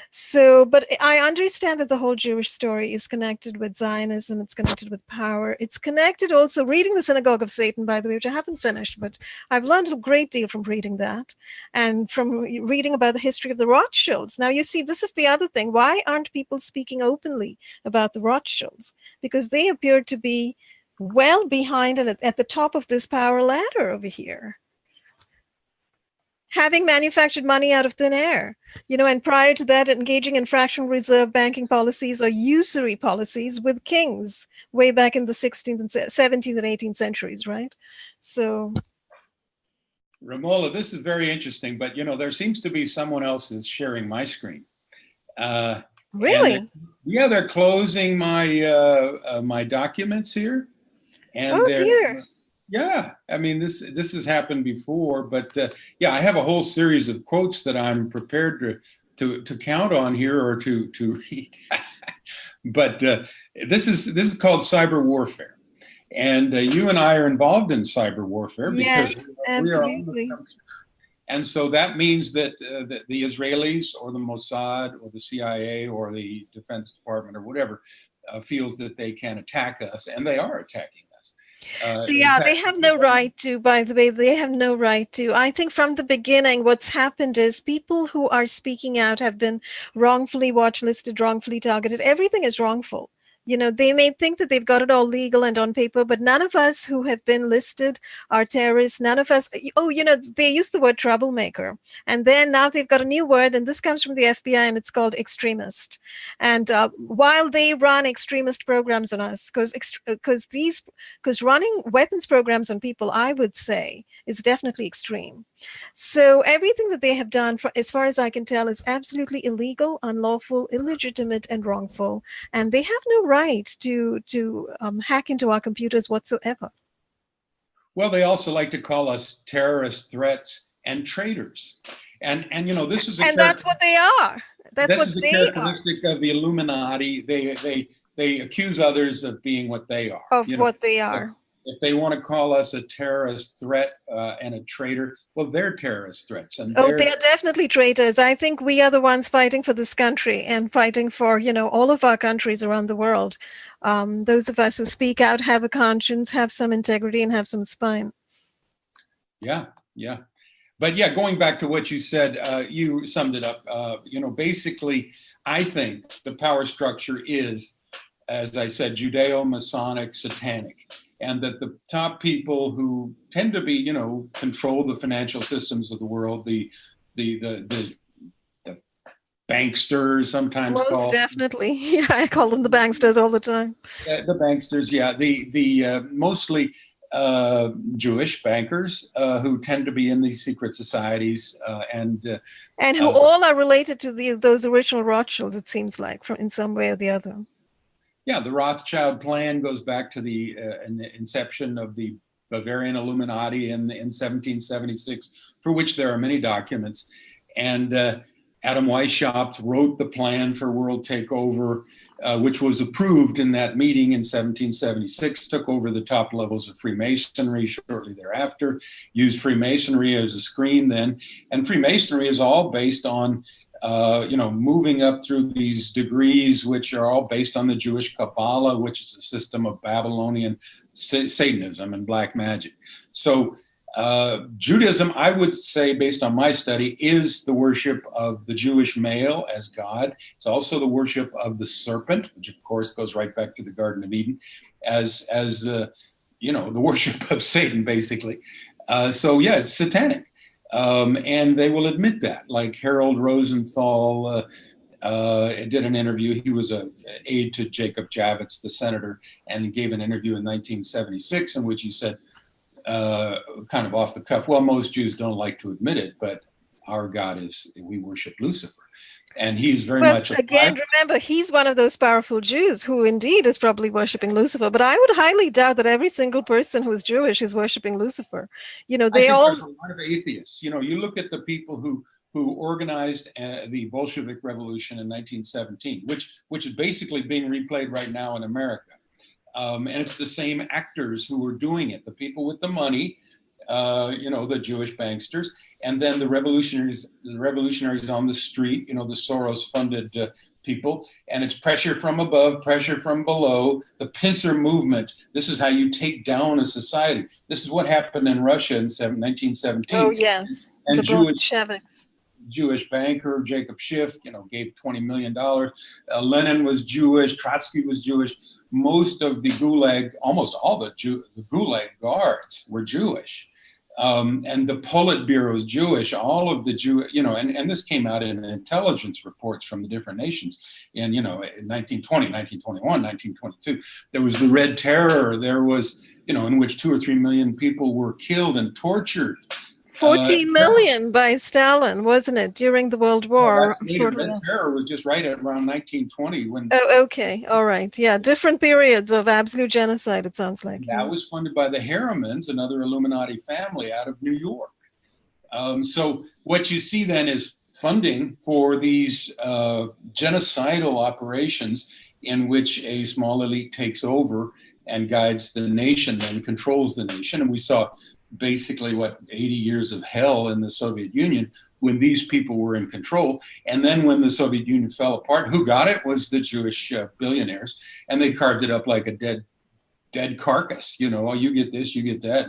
So, but I understand that the whole Jewish story is connected with Zionism. It's connected with power. It's connected also, reading the Synagogue of Satan, by the way, which I haven't finished, but I've learned a great deal from reading that and from reading about the history of the Rothschilds. Now, you see, this is the other thing. Why aren't people speaking openly about the Rothschilds? Because they appear to be well behind and at the top of this power ladder over here, having manufactured money out of thin air, and prior to that, engaging in fractional reserve banking policies or usury policies with kings way back in the 16th and 17th and 18th centuries, right? So, Ramola, this is very interesting, but there seems to be someone else that's sharing my screen. Really? They're closing my my documents here, and oh dear. Yeah, I mean, this has happened before, but yeah, I have a whole series of quotes that I'm prepared to count on here or to read. But this is called cyber warfare, and you and I are involved in cyber warfare because we are on the country. And so that means that the Israelis or the Mossad or the CIA or the Defense Department or whatever feels that they can attack us, and they are attacking us. Yeah, they have no right to, by the way, they have no right to. I think from the beginning, what's happened is people who are speaking out have been wrongfully watch listed, wrongfully targeted. Everything is wrongful. They may think that they've got it all legal and on paper, but none of us who have been listed are terrorists. None of us, they use the word troublemaker. And then now they've got a new word, and this comes from the FBI, and it's called extremist. And while they run extremist programs on us, because running weapons programs on people, I would say, is definitely extreme. So everything that they have done, as far as I can tell, is absolutely illegal, unlawful, illegitimate, and wrongful. And they have no right to hack into our computers whatsoever. Well, they also like to call us terrorist threats and traitors. And this is that's what they are. This is the characteristic of the Illuminati. They accuse others of being what they are. Of what they are. If they want to call us a terrorist threat and a traitor, well, they're terrorist threats. And they're definitely traitors. I think we are the ones fighting for this country and fighting for, all of our countries around the world. Those of us who speak out, have a conscience, have some integrity, and have some spine. Yeah. But yeah, going back to what you said, you summed it up. Basically, I think the power structure is, as I said, Judeo-masonic Satanic. And that the top people who tend to be, control the financial systems of the world, the banksters, sometimes most called. Definitely, yeah, I call them the banksters all the time. The banksters, yeah, the mostly Jewish bankers who tend to be in these secret societies and who all are related to those original Rothschilds. It seems like, in some way or the other. Yeah, the Rothschild plan goes back to the inception of the Bavarian Illuminati in 1776, for which there are many documents. And Adam Weishaupt wrote the plan for world takeover, which was approved in that meeting in 1776, took over the top levels of Freemasonry shortly thereafter, used Freemasonry as a screen then. And Freemasonry is all based on moving up through these degrees, which are all based on the Jewish Kabbalah, which is a system of Babylonian Satanism and black magic. So Judaism, I would say, based on my study, is the worship of the Jewish male as God. It's also the worship of the serpent, which of course goes right back to the Garden of Eden, as the worship of Satan, basically. So yeah, it's satanic. And they will admit that, like Harold Rosenthal did an interview. He was an aide to Jacob Javits, the senator, and gave an interview in 1976 in which he said, kind of off the cuff, well, most Jews don't like to admit it, but our God we worship Lucifer. And he's very much again, remember, he's one of those powerful Jews who indeed is probably worshiping Lucifer. But I would highly doubt that every single person who's Jewish is worshiping Lucifer. There's a lot of atheists. You look at the people who organized the Bolshevik Revolution in 1917, which is basically being replayed right now in America. And it's the same actors who are doing it, the people with the money, the Jewish banksters, and then the revolutionaries on the street, the Soros-funded people. And it's pressure from above, pressure from below, the pincer movement. This is how you take down a society. This is what happened in Russia in 1917. Oh, yes. And the Bolsheviks. Jewish banker Jacob Schiff, gave $20 million. Lenin was Jewish. Trotsky was Jewish. Most of the Gulag, almost all the Gulag guards were Jewish. And the Politburo is Jewish. All of the and this came out in intelligence reports from the different nations in 1920, 1921, 1922. There was the Red Terror. There was, in which 2 or 3 million people were killed and tortured. 14 million by Stalin, wasn't it, during the World War? The Red Terror was just right at around 1920 when. Oh, okay, all right, yeah, different periods of absolute genocide. It sounds like that was funded by the Harrimans, another Illuminati family out of New York. So what you see then is funding for these genocidal operations in which a small elite takes over and guides the nation and controls the nation, and we saw basically 80 years of hell in the Soviet Union when these people were in control. And then when the Soviet Union fell apart, who got it was the Jewish billionaires, and they carved it up like a dead dead carcass. You know, oh, you get this, you get that.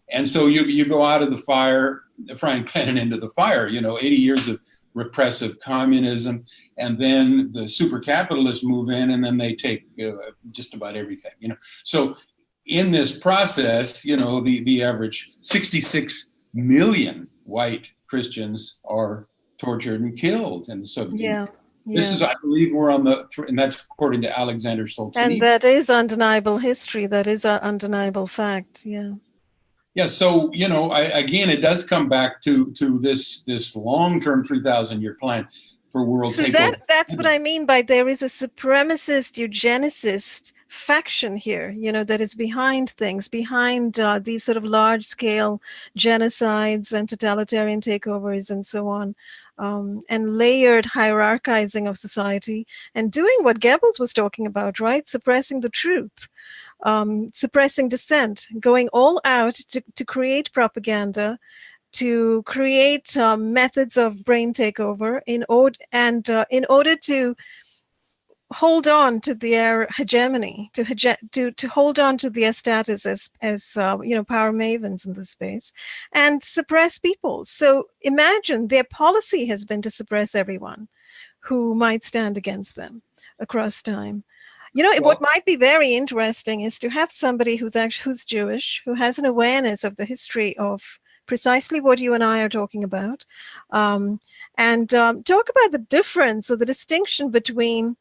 And so you go out of the fire, the frying pan, and into the fire. You know, 80 years of repressive communism, and then the super capitalists move in, and then they take just about everything. You know, so in this process, you know, the average 66 million white Christians are tortured and killed in the Soviet Union. This is, I believe, we're on the, and that's according to Alexander Solzhenitsyn. And that is undeniable history. That is an undeniable fact. Yeah. Yeah. So, you know, again, it does come back to this long-term 3,000-year plan for world takeover. So that's what I mean by there is a supremacist eugenicist faction here, you know, that is behind things, behind these sort of large-scale genocides and totalitarian takeovers and so on, and layered hierarchizing of society, and doing what Goebbels was talking about, right? Suppressing the truth, suppressing dissent, going all out to create propaganda, to create methods of brain takeover in order to hold on to their hegemony, to hold on to their status as you know, power mavens in this space, and suppress people. So imagine their policy has been to suppress everyone who might stand against them across time. You know, what might be very interesting is to have somebody who's Jewish, who has an awareness of the history of precisely what you and I are talking about, and talk about the difference or the distinction between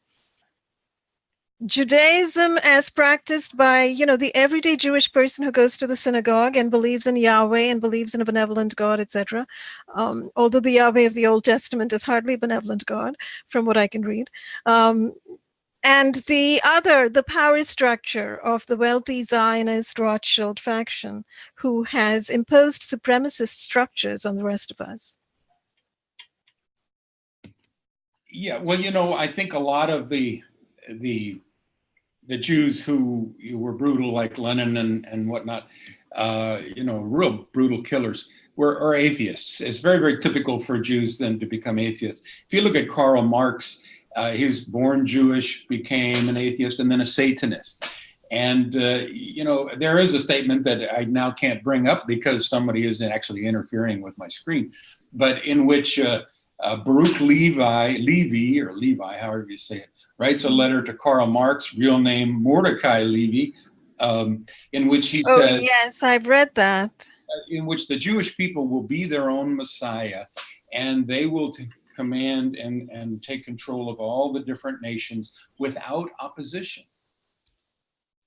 Judaism as practiced by, you know, the everyday Jewish person who goes to the synagogue and believes in Yahweh and believes in a benevolent God, etc. Although the Yahweh of the Old Testament is hardly a benevolent God, from what I can read. And the power structure of the wealthy Zionist Rothschild faction, who has imposed supremacist structures on the rest of us. Yeah, well, you know, I think a lot of the Jews who were brutal, like Lenin and whatnot, you know, real brutal killers, are atheists. It's very, very typical for Jews then to become atheists. If you look at Karl Marx, he was born Jewish, became an atheist, and then a Satanist. And, you know, there is a statement that I now can't bring up because somebody is actually interfering with my screen, but in which Baruch Levy, however you say it, writes a letter to Karl Marx, real name Mordecai Levy, in which he says, "Oh yes, I've read that." In which the Jewish people will be their own Messiah, and they will command and take control of all the different nations without opposition.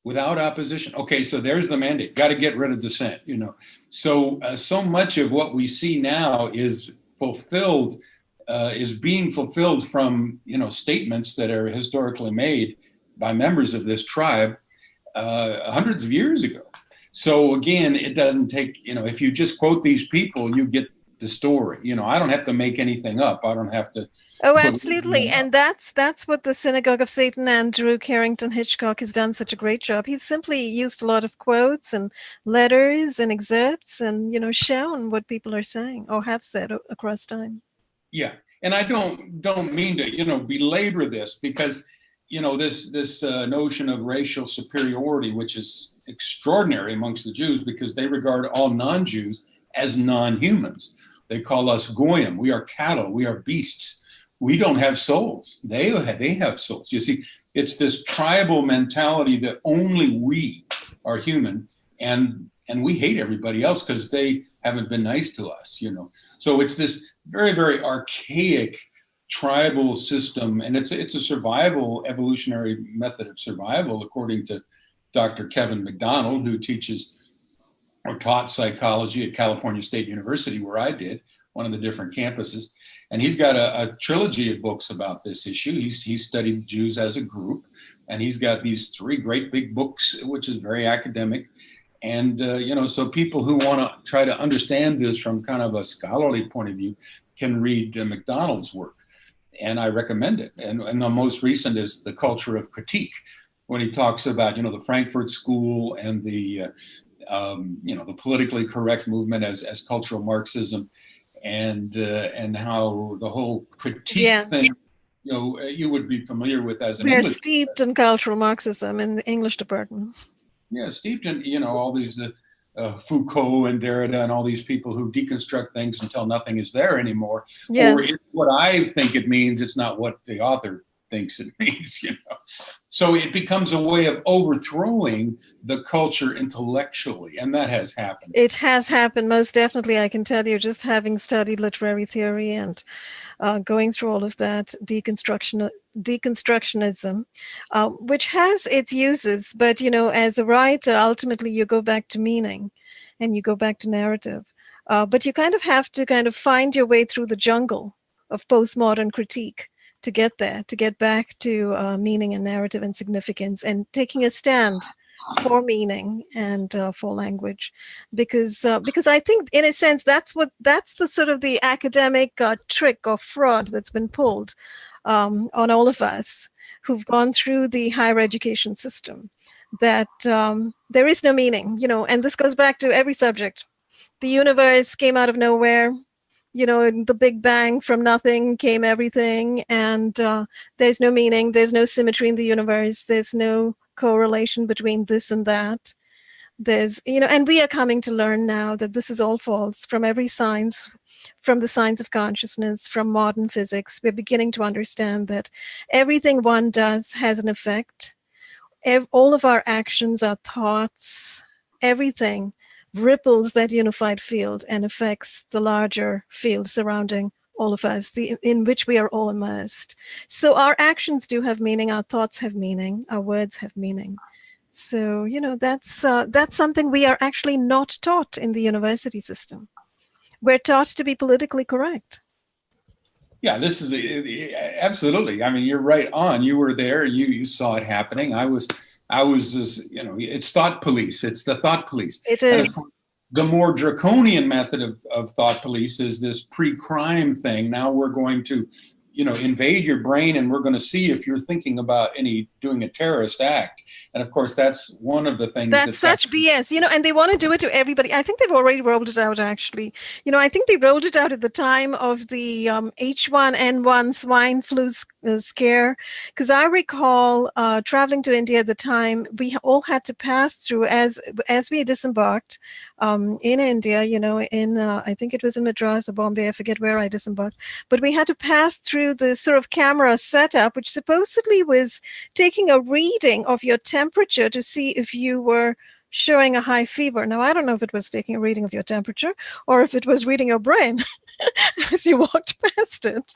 Without opposition. Okay, so there's the mandate. Got to get rid of dissent. You know, so so much of what we see now is fulfilled. Is being fulfilled from, you know, statements that are historically made by members of this tribe hundreds of years ago. So again, it doesn't take, you know, if you just quote these people, you get the story. You know, I don't have to make anything up. I don't have to. Oh, absolutely. And that's what the Synagogue of Satan Andrew Carrington Hitchcock has done such a great job. He's simply used a lot of quotes and letters and excerpts and, you know, shown what people are saying or have said across time. Yeah, and I don't mean to, you know, belabor this because, you know, this notion of racial superiority, which is extraordinary amongst the Jews because they regard all non-Jews as non-humans. They call us goyim. We are cattle. We are beasts. We don't have souls. They have souls. You see, it's this tribal mentality that only we are human, and we hate everybody else because they haven't been nice to us. You know, so it's this very, very archaic tribal system, and it's a survival, evolutionary method of survival, according to Dr. Kevin McDonald, who teaches or taught psychology at California State University, where I did, one of the different campuses. And he's got a trilogy of books about this issue. He's studied Jews as a group, and he's got these 3 great big books, which is very academic. And, you know, so people who want to try to understand this from kind of a scholarly point of view can read McDonald's work. And I recommend it. And the most recent is The Culture of Critique, when he talks about, you know, the Frankfurt School and the, you know, the politically correct movement as cultural Marxism, and how the whole critique thing, you know, you would be familiar with as an We're English. steeped in cultural Marxism in the English department. Yeah, steeped in, all these Foucault and Derrida and all these people who deconstruct things until nothing is there anymore. Or Yes. it's what I think it means, it's not what the author thinks it means, So it becomes a way of overthrowing the culture intellectually, and that has happened. It has happened, most definitely. I can tell you, just having studied literary theory and going through all of that deconstructionism, which has its uses, but as a writer, ultimately you go back to meaning, and you go back to narrative. But you kind of have to kind of find your way through the jungle of postmodern critique to get there, to get back to meaning and narrative and significance, and taking a stand for meaning and for language, because I think in a sense that's the sort of the academic trick or fraud that's been pulled on all of us who've gone through the higher education system, that there is no meaning, and this goes back to every subject. The universe came out of nowhere. In the Big Bang, from nothing came everything, and there's no meaning, there's no symmetry in the universe, there's no correlation between this and that. And we are coming to learn now that this is all false from every science, from the science of consciousness, from modern physics. We're beginning to understand that everything one does has an effect. All of our actions, our thoughts, everything ripples that unified field and affects the larger field surrounding all of us, in which we are all immersed. So our actions do have meaning, our thoughts have meaning, our words have meaning. So, that's something we are actually not taught in the university system. We're taught to be politically correct. Yeah, this is absolutely. I mean, you're right on. You were there. You saw it happening. I was it's thought police. It's the thought police. It And of is. course, the more draconian method of thought police is this pre-crime thing. Now we're going to, invade your brain, and we're going to see if you're thinking about doing a terrorist act. And of course, that's one of the things That's such BS, and they want to do it to everybody. I think they've already rolled it out, actually. I think they rolled it out at the time of the H1N1 swine flu scare. Because I recall traveling to India at the time, we all had to pass through, as we disembarked in India, I think it was in Madras or Bombay, I forget where I disembarked. But we had to pass through the sort of camera setup, which supposedly was taking a reading of your temperature to see if you were showing a high fever. Now, I don't know if it was taking a reading of your temperature or if it was reading your brain as you walked past it.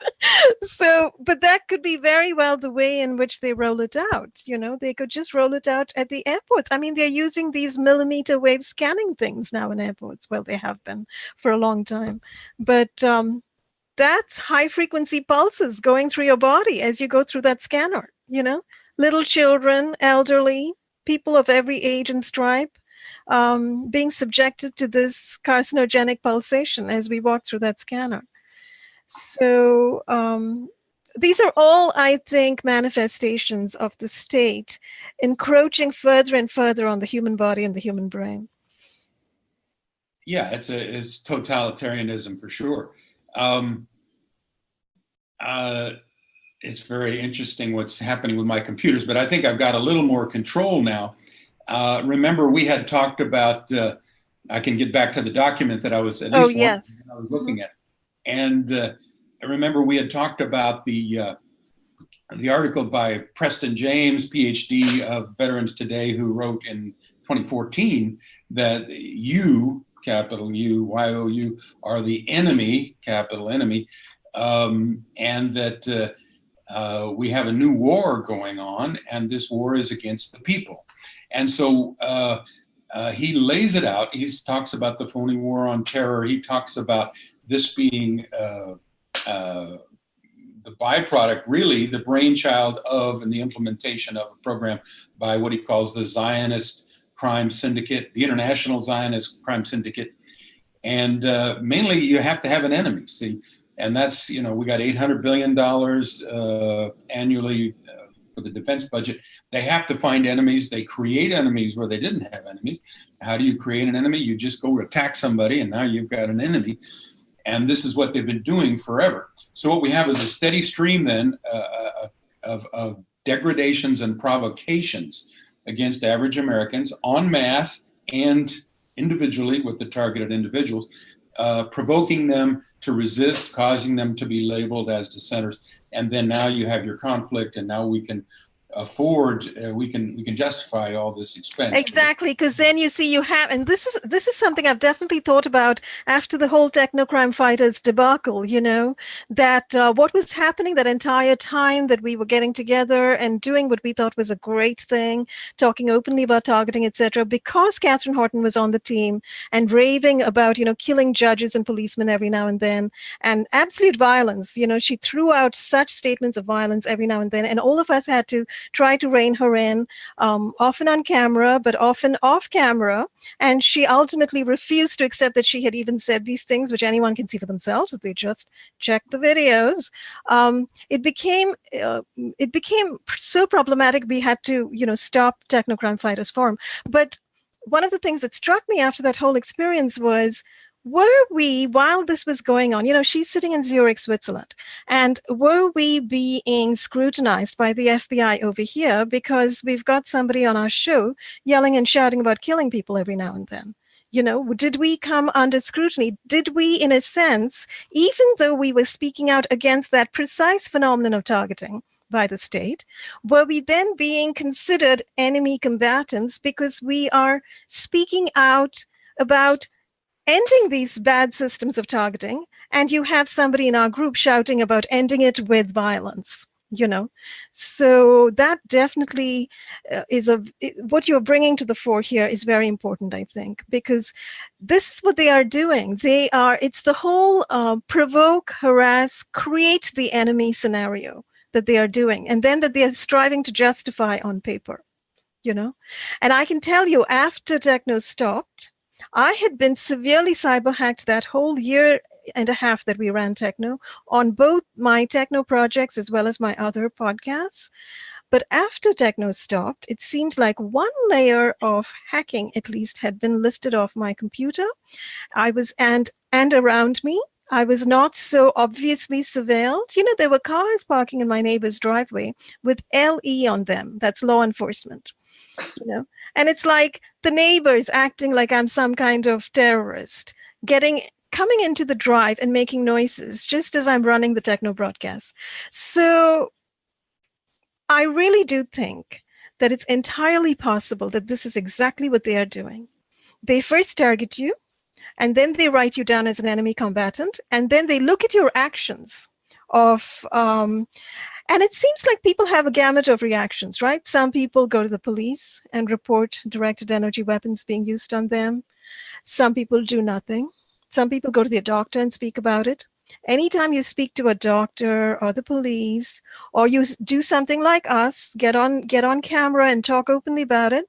So, but that could be very well the way in which they roll it out. They could just roll it out at the airports. I mean, they're using these millimeter wave scanning things now in airports. Well, they have been for a long time. But that's high frequency pulses going through your body as you go through that scanner, little children, elderly, people of every age and stripe, being subjected to this carcinogenic pulsation as we walk through that scanner. So these are all, I think, manifestations of the state encroaching further and further on the human body and the human brain. Yeah, it's totalitarianism for sure. It's very interesting what's happening with my computers, but I think I've got a little more control now. Remember, we had talked about, I can get back to the document that I was at least yes. I was looking at. And I remember we had talked about the article by Preston James, PhD of Veterans Today, who wrote in 2014 that you, capital U, Y-O-U, are the enemy, capital enemy, and that we have a new war going on, and this war is against the people. And so he lays it out. He talks about the phony war on terror. He talks about this being the byproduct, really, the brainchild of and the implementation of a program by what he calls the Zionist Crime Syndicate, the International Zionist Crime Syndicate. And mainly you have to have an enemy, see? And that's, we got $800 billion annually for the defense budget. They have to find enemies. They create enemies where they didn't have enemies. How do you create an enemy? You just go attack somebody, and now you've got an enemy. And this is what they've been doing forever. So what we have is a steady stream then of degradations and provocations against average Americans en masse and individually with the targeted individuals, provoking them to resist, causing them to be labeled as dissenters. And then now you have your conflict, and now we can afford, we can justify all this expense. Exactly, because then you see you have, and this is something I've definitely thought about after the whole technocrime fighters debacle, you know, that what was happening that entire time that we were getting together and doing what we thought was a great thing, talking openly about targeting, etc., because Catherine Horton was on the team and raving about, you know, killing judges and policemen every now and then, and absolute violence. You know, she threw out such statements of violence every now and then, and all of us had to try to rein her in, often on camera, but often off camera. And she ultimately refused to accept that she had even said these things, which anyone can see for themselves if they just check the videos. It became so problematic. We had to, you know, stop Technocrime Fighters Forum. But one of the things that struck me after that whole experience was, were we, while this was going on, you know, she's sitting in Zurich, Switzerland, and were we being scrutinized by the FBI over here because we've got somebody on our show yelling and shouting about killing people every now and then? You know, did we come under scrutiny? Did we, in a sense, even though we were speaking out against that precise phenomenon of targeting by the state, were we then being considered enemy combatants because we are speaking out about ending these bad systems of targeting, and you have somebody in our group shouting about ending it with violence, you know? So that definitely what you're bringing to the fore here is very important, I think, because this is what they are doing. It's the whole provoke, harass, create the enemy scenario that they are doing, and then that they are striving to justify on paper, you know? And I can tell you, after techno stopped, I had been severely cyber hacked that whole year and a half that we ran techno, on both my techno projects as well as my other podcasts. But after techno stopped, it seemed like one layer of hacking at least had been lifted off my computer. And around me, I was not so obviously surveilled. You know, there were cars parking in my neighbor's driveway with LE on them. That's law enforcement, you know. And it's like the neighbors acting like I'm some kind of terrorist, coming into the drive and making noises just as I'm running the techno broadcast. So I really do think that it's entirely possible that this is exactly what they are doing. They first target you, and then they write you down as an enemy combatant, and then they look at your actions of and it seems like people have a gamut of reactions, right? Some people go to the police and report directed energy weapons being used on them. Some people do nothing. Some people go to their doctor and speak about it. Anytime you speak to a doctor or the police, or you do something like us, get on camera and talk openly about it,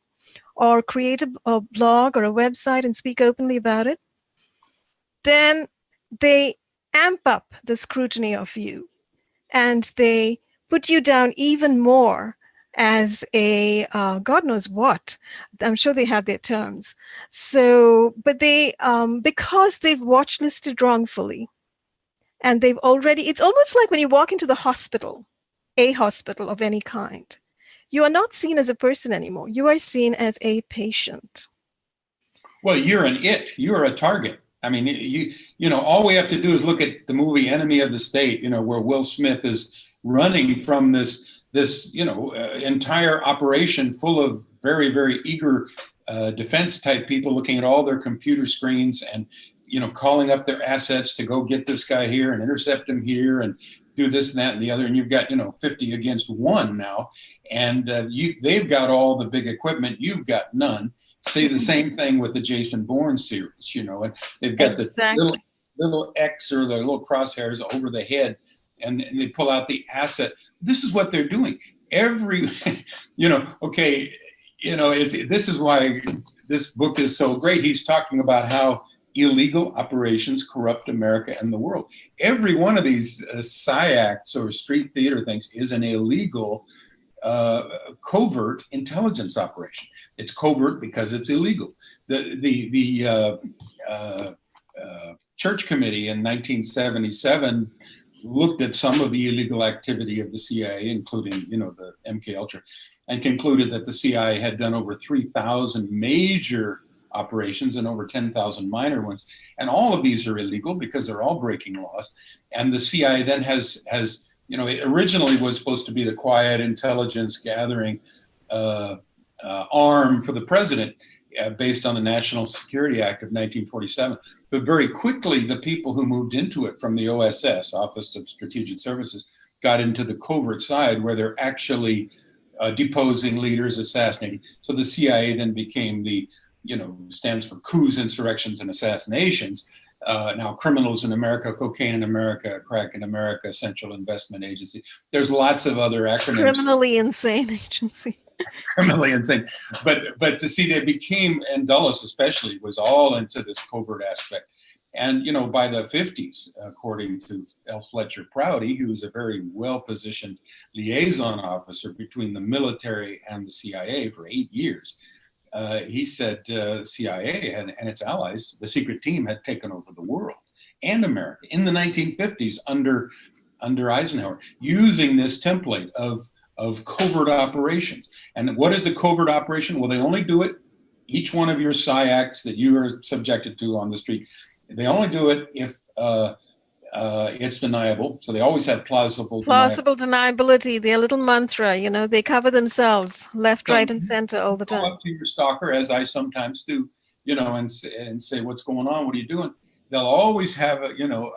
or create a blog or a website and speak openly about it, then they amp up the scrutiny of you, and they put you down even more as a God knows what. I'm sure they have their terms. So, but they, because they've watch listed wrongfully, and it's almost like when you walk into the hospital, a hospital of any kind, you are not seen as a person anymore. You are seen as a patient. Well, you're an it. You're a target. I mean, you know, all we have to do is look at the movie Enemy of the State, you know, where Will Smith is running from this you know, entire operation full of very, very eager defense type people looking at all their computer screens and, you know, calling up their assets to go get this guy here and intercept him here and do this and that and the other. And you've got, you know, 50 against 1 now. And they've got all the big equipment. You've got none. Say the same thing with the Jason Bourne series, you know, and they've got exactly. the little X or the little crosshairs over the head, and they pull out the asset. This is what they're doing. You know, okay, you know, this is why this book is so great. He's talking about how illegal operations corrupt America and the world. Every one of these SciActs or street theater things is an illegal covert intelligence operation. It's covert because it's illegal. The Church Committee in 1977 looked at some of the illegal activity of the CIA, including, you know, the MK Ultra, and concluded that the CIA had done over 3,000 major operations and over 10,000 minor ones. And all of these are illegal because they're all breaking laws. And the CIA then has it originally was supposed to be the quiet intelligence gathering arm for the president based on the National Security Act of 1947. But very quickly, the people who moved into it from the OSS, Office of Strategic Services, got into the covert side where they're actually deposing leaders, assassinating. So the CIA then became stands for coups, insurrections, and assassinations. Now, criminals in America, cocaine in America, crack in America, Central Investment Agency. There's lots of other acronyms. Criminally insane agency. Criminally insane. But to see they became, and Dulles especially, was all into this covert aspect. And, by the 50s, according to L. Fletcher Prouty, who was a very well-positioned liaison officer between the military and the CIA for 8 years, he said CIA and its allies, the secret team, had taken over the world and America in the 1950s under Eisenhower, using this template of covert operations. And what is a covert operation? Well, they only do it, each one of your psi acts that you are subjected to on the street, they only do it if it's deniable. So they always have plausible deniability, their little mantra, they cover themselves left, right, and center all the time. Go up to your stalker, as I sometimes do, and say, what's going on? What are you doing? They'll always have a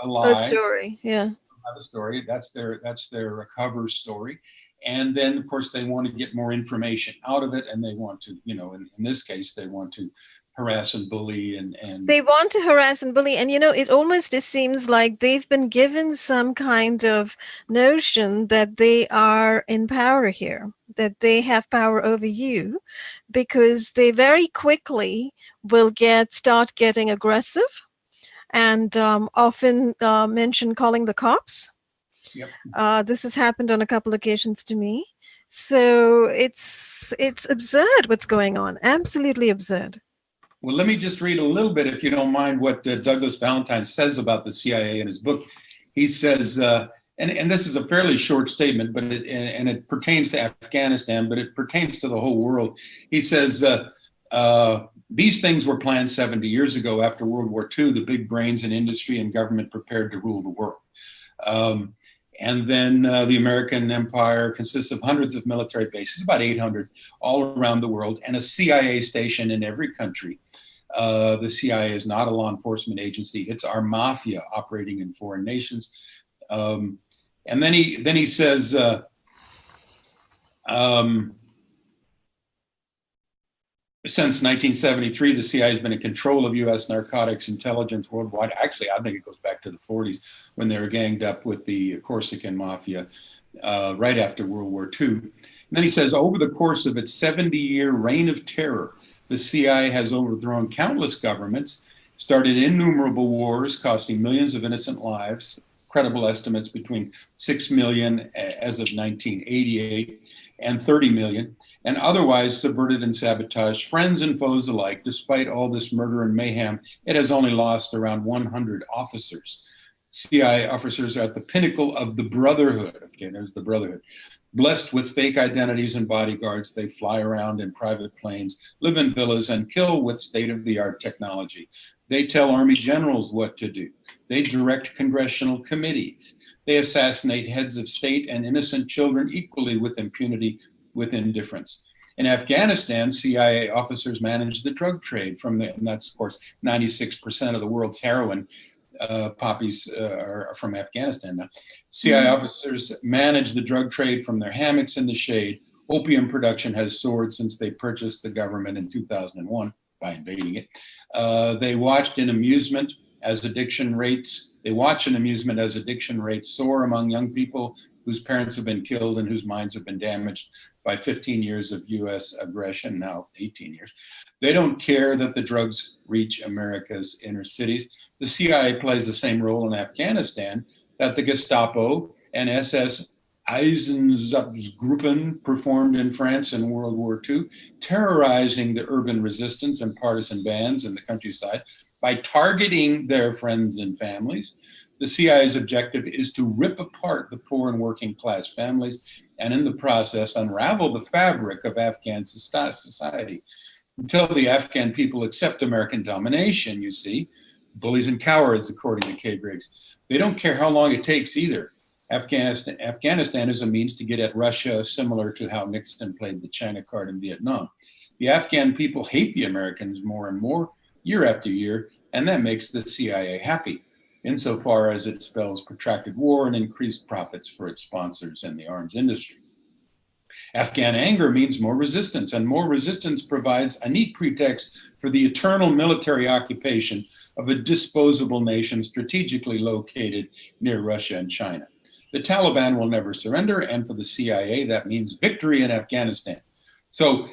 lie. A story, yeah. Have a story. That's their cover story. And then, of course, they want to get more information out of it, and they want to, in this case, they want to harass and bully and they want to harass and bully. And it almost just seems like they've been given some kind of notion that they are in power here, that they have power over you, because they very quickly will start getting aggressive and often mention calling the cops. Yep. This has happened on a couple occasions to me. So it's absurd what's going on. Absolutely absurd. Well, let me just read a little bit, if you don't mind, what Douglas Valentine says about the CIA in his book. He says, and this is a fairly short statement, but it pertains to Afghanistan, but it pertains to the whole world. He says, these things were planned 70 years ago after World War II. The big brains in industry and government prepared to rule the world. And then the American empire consists of hundreds of military bases, about 800 all around the world, and a CIA station in every country. The CIA is not a law enforcement agency. It's our mafia operating in foreign nations. And then he says, since 1973, the CIA has been in control of U.S. narcotics intelligence worldwide. Actually, I think it goes back to the 40s when they were ganged up with the Corsican mafia right after World War II. And then he says, over the course of its 70-year reign of terror, the CIA has overthrown countless governments, started innumerable wars costing millions of innocent lives, credible estimates between 6 million as of 1988 and 30 million, and otherwise subverted and sabotaged friends and foes alike. Despite all this murder and mayhem, it has only lost around 100 officers. CIA officers are at the pinnacle of the brotherhood. Okay, there's the brotherhood. Blessed with fake identities and bodyguards, they fly around in private planes, live in villas, and kill with state-of-the-art technology. They tell army generals what to do. They direct congressional committees. They assassinate heads of state and innocent children equally with impunity, with indifference. In Afghanistan, CIA officers manage the drug trade and that's, of course, 96% of the world's heroin poppies are from Afghanistan now. CIA officers manage the drug trade from their hammocks in the shade. Opium production has soared since they purchased the government in 2001 by invading it. They watch in amusement as addiction rates soar among young people whose parents have been killed and whose minds have been damaged by 15 years of US aggression, now 18 years. They don't care that the drugs reach America's inner cities. The CIA plays the same role in Afghanistan that the Gestapo and SS Einsatzgruppen performed in France in World War II, terrorizing the urban resistance and partisan bands in the countryside By targeting their friends and families, the CIA's objective is to rip apart the poor and working class families and in the process unravel the fabric of Afghan society. Until the Afghan people accept American domination, you see, bullies and cowards, according to Kay Griggs. They don't care how long it takes either. Afghanistan is a means to get at Russia, similar to how Nixon played the China card in Vietnam. The Afghan people hate the Americans more and more, year after year, and that makes the CIA happy, insofar as it spells protracted war and increased profits for its sponsors and the arms industry. Afghan anger means more resistance, and more resistance provides a neat pretext for the eternal military occupation of a disposable nation strategically located near Russia and China. The Taliban will never surrender, and for the CIA, that means victory in Afghanistan. So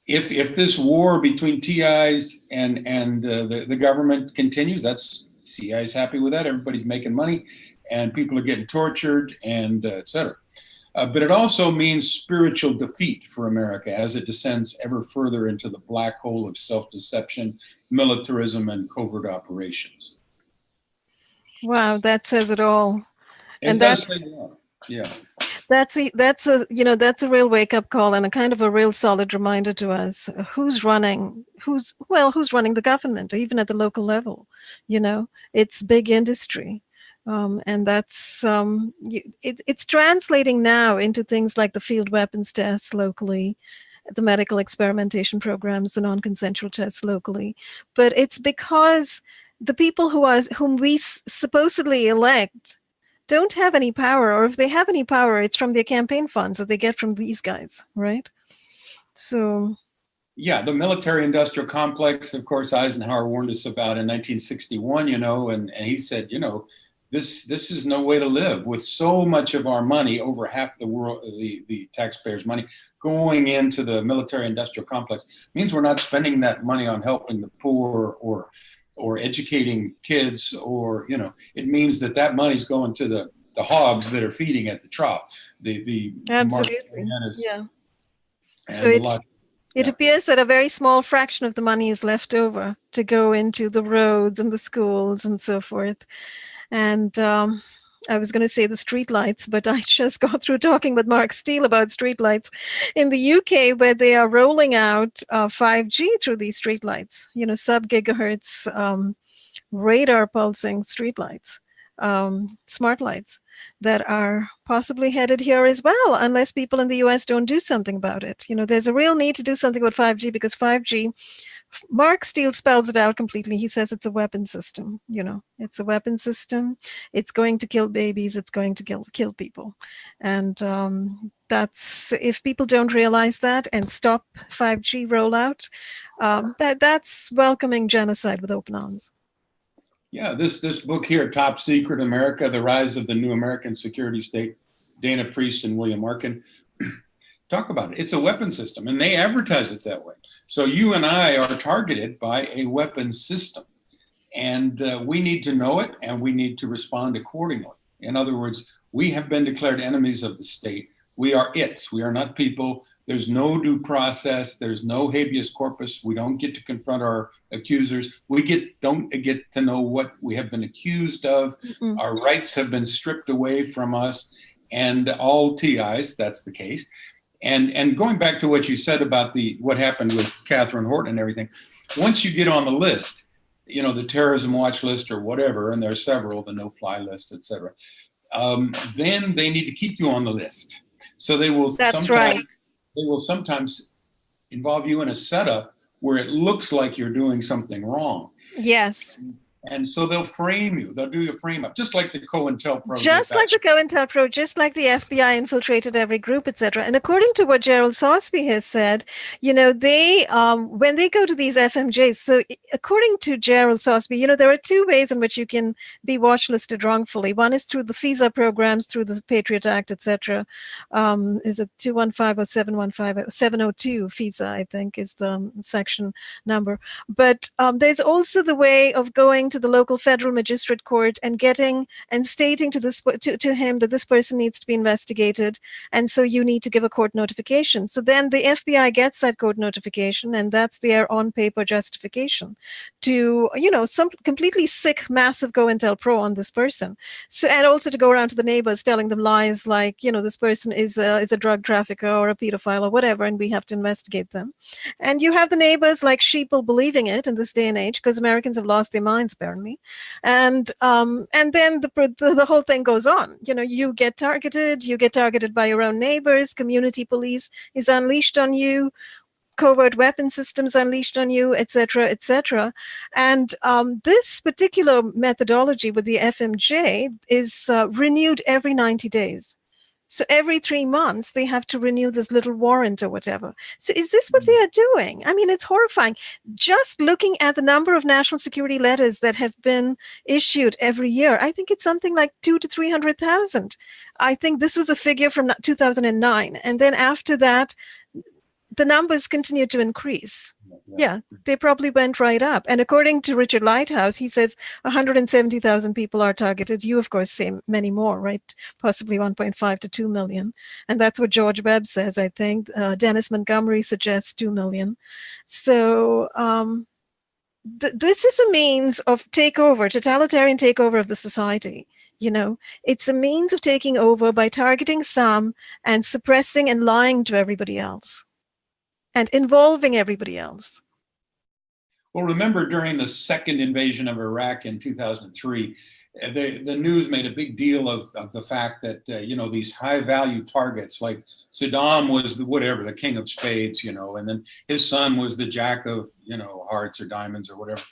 if this war between TIs and the government continues, that's CIA is happy with that. Everybody's making money, and people are getting tortured, and et cetera. But it also means spiritual defeat for America as it descends ever further into the black hole of self-deception, militarism, and covert operations. Wow, that says it all. And does say a lot. Yeah. That's a real wake-up call and a kind of a real solid reminder to us who's running the government, even at the local level. It's big industry. And that's it's translating now into things like the field weapons tests locally, the medical experimentation programs, the non-consensual tests locally. But it's because the people whom we supposedly elect don't have any power, or if they have any power, it's from their campaign funds that they get from these guys, right? So. Yeah, the military-industrial complex, of course, Eisenhower warned us about in 1961, and he said, this is no way to live with so much of our money, over half the world, the taxpayers' money, going into the military-industrial complex. It means we're not spending that money on helping the poor or educating kids, or it means that money's going to the hogs that are feeding at the trough. Absolutely, yeah. So it yeah. appears that a very small fraction of the money is left over to go into the roads and the schools and so forth. And I was going to say the streetlights, but I just got through talking with Mark Steele about streetlights in the UK, where they are rolling out 5G through these streetlights, sub-gigahertz radar pulsing streetlights, smart lights that are possibly headed here as well, unless people in the US don't do something about it. There's a real need to do something about 5G, because 5G, Mark Steele spells it out completely. He says it's a weapon system. It's a weapon system. It's going to kill babies. It's going to kill people. And that's, if people don't realize that and stop 5G rollout, that's welcoming genocide with open arms. Yeah, this book here, Top Secret America, The Rise of the New American Security State, Dana Priest and William Arkin, talk about it. It's a weapon system, and they advertise it that way. So you and I are targeted by a weapon system, and we need to know it, and we need to respond accordingly. In other words, we have been declared enemies of the state. We are its. We are not people. There's no due process. There's no habeas corpus. We don't get to confront our accusers. We don't get to know what we have been accused of. Mm-hmm. Our rights have been stripped away from us, and all TIs, that's the case. And going back to what you said about what happened with Catherine Horton and everything, once you get on the list, the terrorism watch list or whatever, and there are several, the no-fly list, et cetera, then they need to keep you on the list. So they will sometimes involve you in a setup where it looks like you're doing something wrong. Yes. And so they'll frame you. They'll do your frame up, just like the COINTELPRO. Just like the COINTELPRO, just like the FBI infiltrated every group, etc. And according to what Gerald Sosby has said, they when they go to these FMJs. So according to Gerald Sosby, there are two ways in which you can be watchlisted wrongfully. One is through the FISA programs, through the Patriot Act, etc. Is it 215 or 715? 702 FISA, I think, is the section number. But there's also the way of going to to the local federal magistrate court and stating to him that this person needs to be investigated, and so you need to give a court notification. So then the FBI gets that court notification, and that's their on-paper justification to, some completely sick, massive COINTELPRO on this person. So, and also to go around to the neighbors telling them lies like, this person is a drug trafficker or a pedophile or whatever, and we have to investigate them. And you have the neighbors like sheeple believing it in this day and age, because Americans have lost their minds apparently. And then the whole thing goes on. You get targeted by your own neighbors, community police is unleashed on you, covert weapon systems unleashed on you, etc., etc. And this particular methodology with the FMJ is renewed every 90 days. So every 3 months, they have to renew this little warrant or whatever. So is this what they are doing? I mean, it's horrifying. Just looking at the number of national security letters that have been issued every year, I think it's something like 200,000 to 300,000. I think this was a figure from 2009. And then after that, the numbers continue to increase. Yeah, they probably went right up. And according to Richard Lighthouse, he says 170,000 people are targeted. You, of course, say many more, right? Possibly 1.5 to 2 million. And that's what George Webb says, I think. Dennis Montgomery suggests 2 million. So this is a means of totalitarian takeover of the society. It's a means of taking over by targeting some and suppressing and lying to everybody else, and involving everybody else. Well, remember during the second invasion of Iraq in 2003, the news made a big deal of the fact that, these high value targets, like Saddam was the king of spades, and then his son was the jack of, hearts or diamonds or whatever.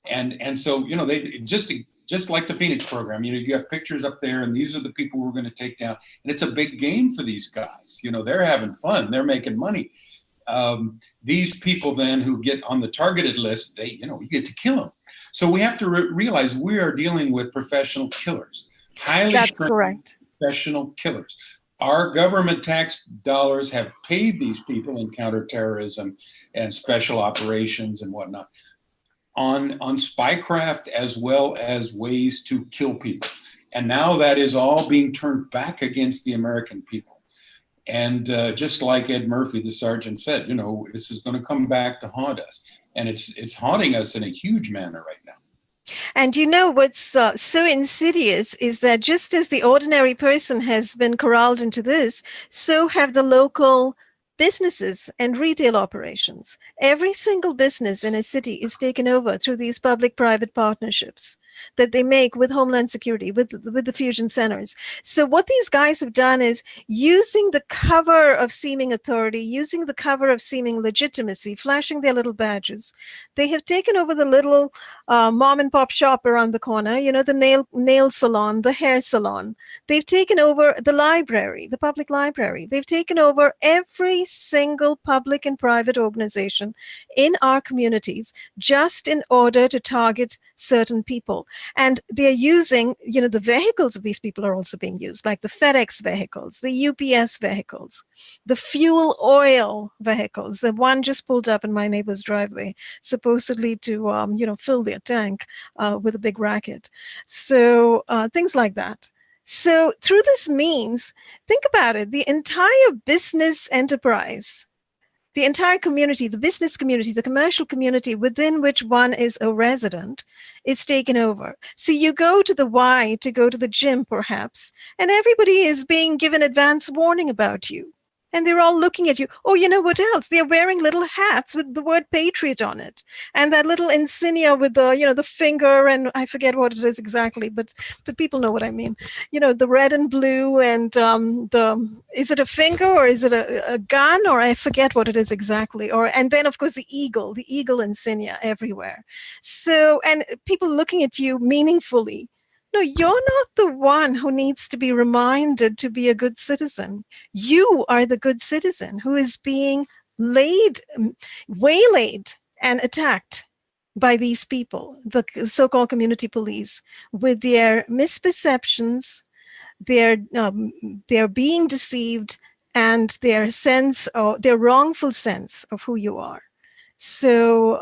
And so, they just like the Phoenix program, you have pictures up there and these are the people we're going to take down. And it's a big game for these guys. They're having fun. They're making money. These people then who get on the targeted list, you get to kill them. So we have to realize we are dealing with professional killers, That's correct. Professional killers. Our government tax dollars have paid these people in counterterrorism and special operations and whatnot on spycraft as well as ways to kill people. And now that is all being turned back against the American people. And just like Ed Murphy, the sergeant, said, this is going to come back to haunt us. And it's haunting us in a huge manner right now. And what's so insidious is that just as the ordinary person has been corralled into this, so have the local businesses and retail operations. Every single business in a city is taken over through these public-private partnerships that they make with Homeland Security, with the fusion centers. So what these guys have done is, using the cover of seeming authority, using the cover of seeming legitimacy, flashing their little badges, they have taken over the little mom and pop shop around the corner, the nail salon, the hair salon. They've taken over the library, the public library. They've taken over every single public and private organization in our communities, just in order to target certain people. And they're using, the vehicles of these people are also being used, like the FedEx vehicles, the UPS vehicles, the fuel oil vehicles. The one just pulled up in my neighbor's driveway, supposedly to, fill their tank with a big racket. So things like that. So through this means, think about it, the entire business enterprise, the entire community, the business community, the commercial community within which one is a resident is taken over. So you go to the Y to go to the gym, perhaps, and everybody is being given advance warning about you. And they're all looking at you. Oh, what else? They're wearing little hats with the word patriot on it. And that little insignia with the, the finger, and I forget what it is exactly, but people know what I mean. The red and blue, and is it a finger or is it a gun, or I forget what it is exactly. And then of course the eagle insignia everywhere. So, and people looking at you meaningfully. No, you're not the one who needs to be reminded to be a good citizen. You are the good citizen who is being waylaid and attacked by these people, the so-called community police, with their misperceptions, their being deceived, and their wrongful sense of who you are. So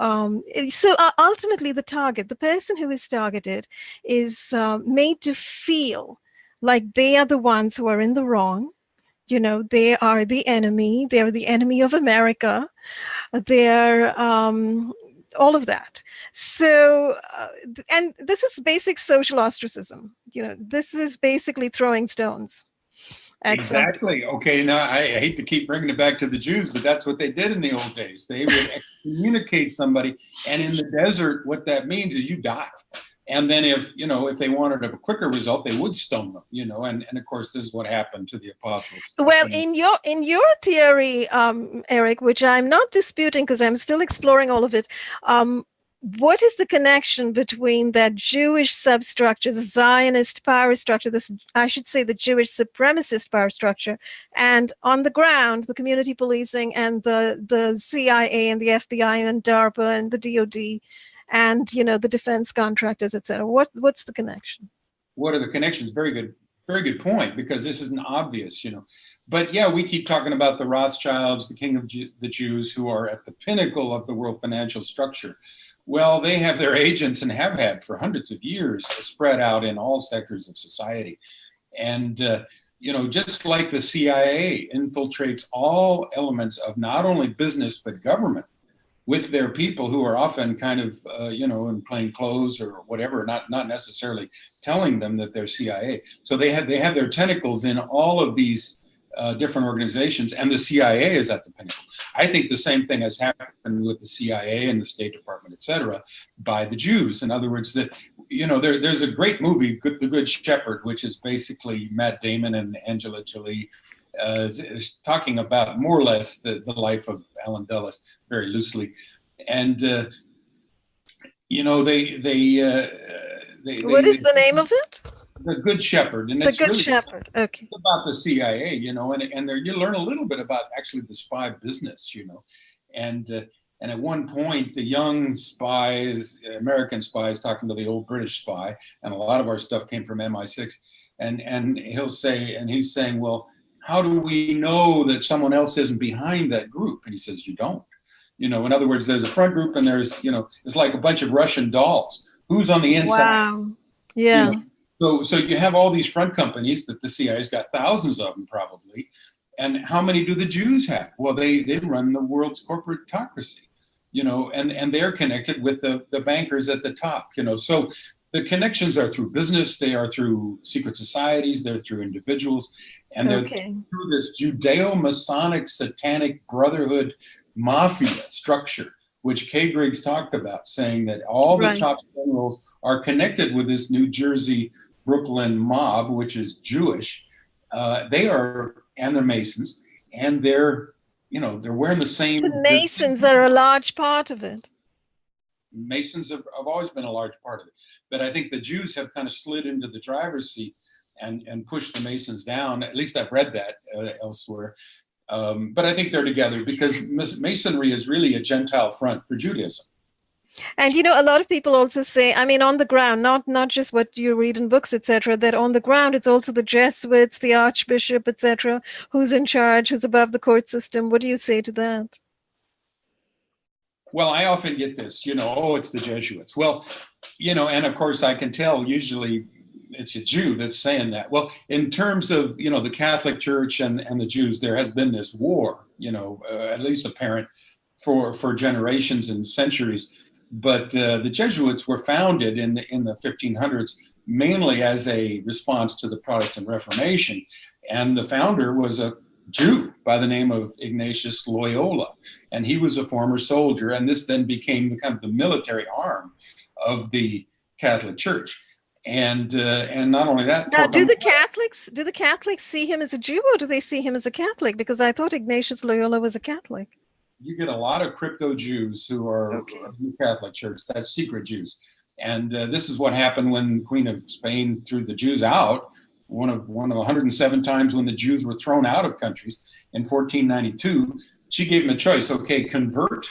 ultimately, the person who is targeted, is made to feel like they are the ones who are in the wrong. They are the enemy. They're the enemy of America. They're all of that. And this is basic social ostricism. This is basically throwing stones at some. Exactly. Okay. Now I hate to keep bringing it back to the Jews, but that's what they did in the old days. They would excommunicate somebody, and in the desert, what that means is you die. And then if they wanted a quicker result, they would stone them. And of course, this is what happened to the apostles. Well, in your theory, Eric, which I'm not disputing because I'm still exploring all of it, what is the connection between that Jewish substructure, the Zionist power structure, I should say the Jewish supremacist power structure, and on the ground, the community policing and the CIA and the FBI and DARPA and the DOD and the defense contractors, etc. What's the connection? What are the connections? Very good point, because this isn't obvious. But yeah, we keep talking about the Rothschilds, the king of the Jews, who are at the pinnacle of the world financial structure. Well, they have their agents, and have had for hundreds of years, spread out in all sectors of society. And, just like the CIA infiltrates all elements of not only business, but government, with their people who are often kind of, in plain clothes or whatever, not necessarily telling them that they're CIA. So they have their tentacles in all of these different organizations, and the CIA is at the pinnacle. I think the same thing has happened with the CIA and the State Department, et cetera, by the Jews. In other words, there's a great movie, The Good Shepherd, which is basically Matt Damon and Angela Jolie is talking about more or less the life of Alan Dulles, very loosely. And, what is the name of it? The Good Shepherd. And it's really Shepherd. Okay. About the CIA, and there you learn a little bit about actually the spy business, and at one point, the young spies, American spies, talking to the old British spy, and a lot of our stuff came from MI6, and he's saying, well, how do we know that someone else isn't behind that group? And he says, you don't. In other words, there's a front group, and there's, it's like a bunch of Russian dolls. Who's on the inside? Wow. Yeah. So you have all these front companies that the CIA's got thousands of them probably. And how many do the Jews have? Well, they run the world's corporatocracy, and they're connected with the bankers at the top, So the connections are through business, they are through secret societies, they're through individuals, and they're through this Judaeo-masonic Satanic brotherhood mafia structure, which Kay Griggs talked about, saying that all the top generals are connected with this New Jersey, Brooklyn mob, which is Jewish. They are, and they're Masons, and they're wearing the same. The Masons are a large part of it. Masons have always been a large part of it. But I think the Jews have kind of slid into the driver's seat and pushed the Masons down. At least I've read that elsewhere. But I think they're together because Masonry is really a Gentile front for Judaism. And a lot of people also say, I mean, on the ground, not just what you read in books, etc., that on the ground it's also the Jesuits, the Archbishop, etc., who's in charge, who's above the court system. What do you say to that? Well, I often get this, it's the Jesuits. Well, and of course I can tell usually it's a Jew that's saying that. Well, in terms of, the Catholic Church and the Jews, there has been this war, at least apparent for generations and centuries. But the Jesuits were founded in the 1500s mainly as a response to the Protestant Reformation. And the founder was a Jew by the name of Ignatius Loyola. And he was a former soldier. And this then became the kind of the military arm of the Catholic Church. And not only that. Now, do the Catholics see him as a Jew, or do they see him as a Catholic? Because I thought Ignatius Loyola was a Catholic. You get a lot of crypto Jews who are in the Catholic Church. That's secret Jews. And this is what happened when Queen of Spain threw the Jews out. One of 107 times when the Jews were thrown out of countries in 1492, she gave them a choice. Okay, convert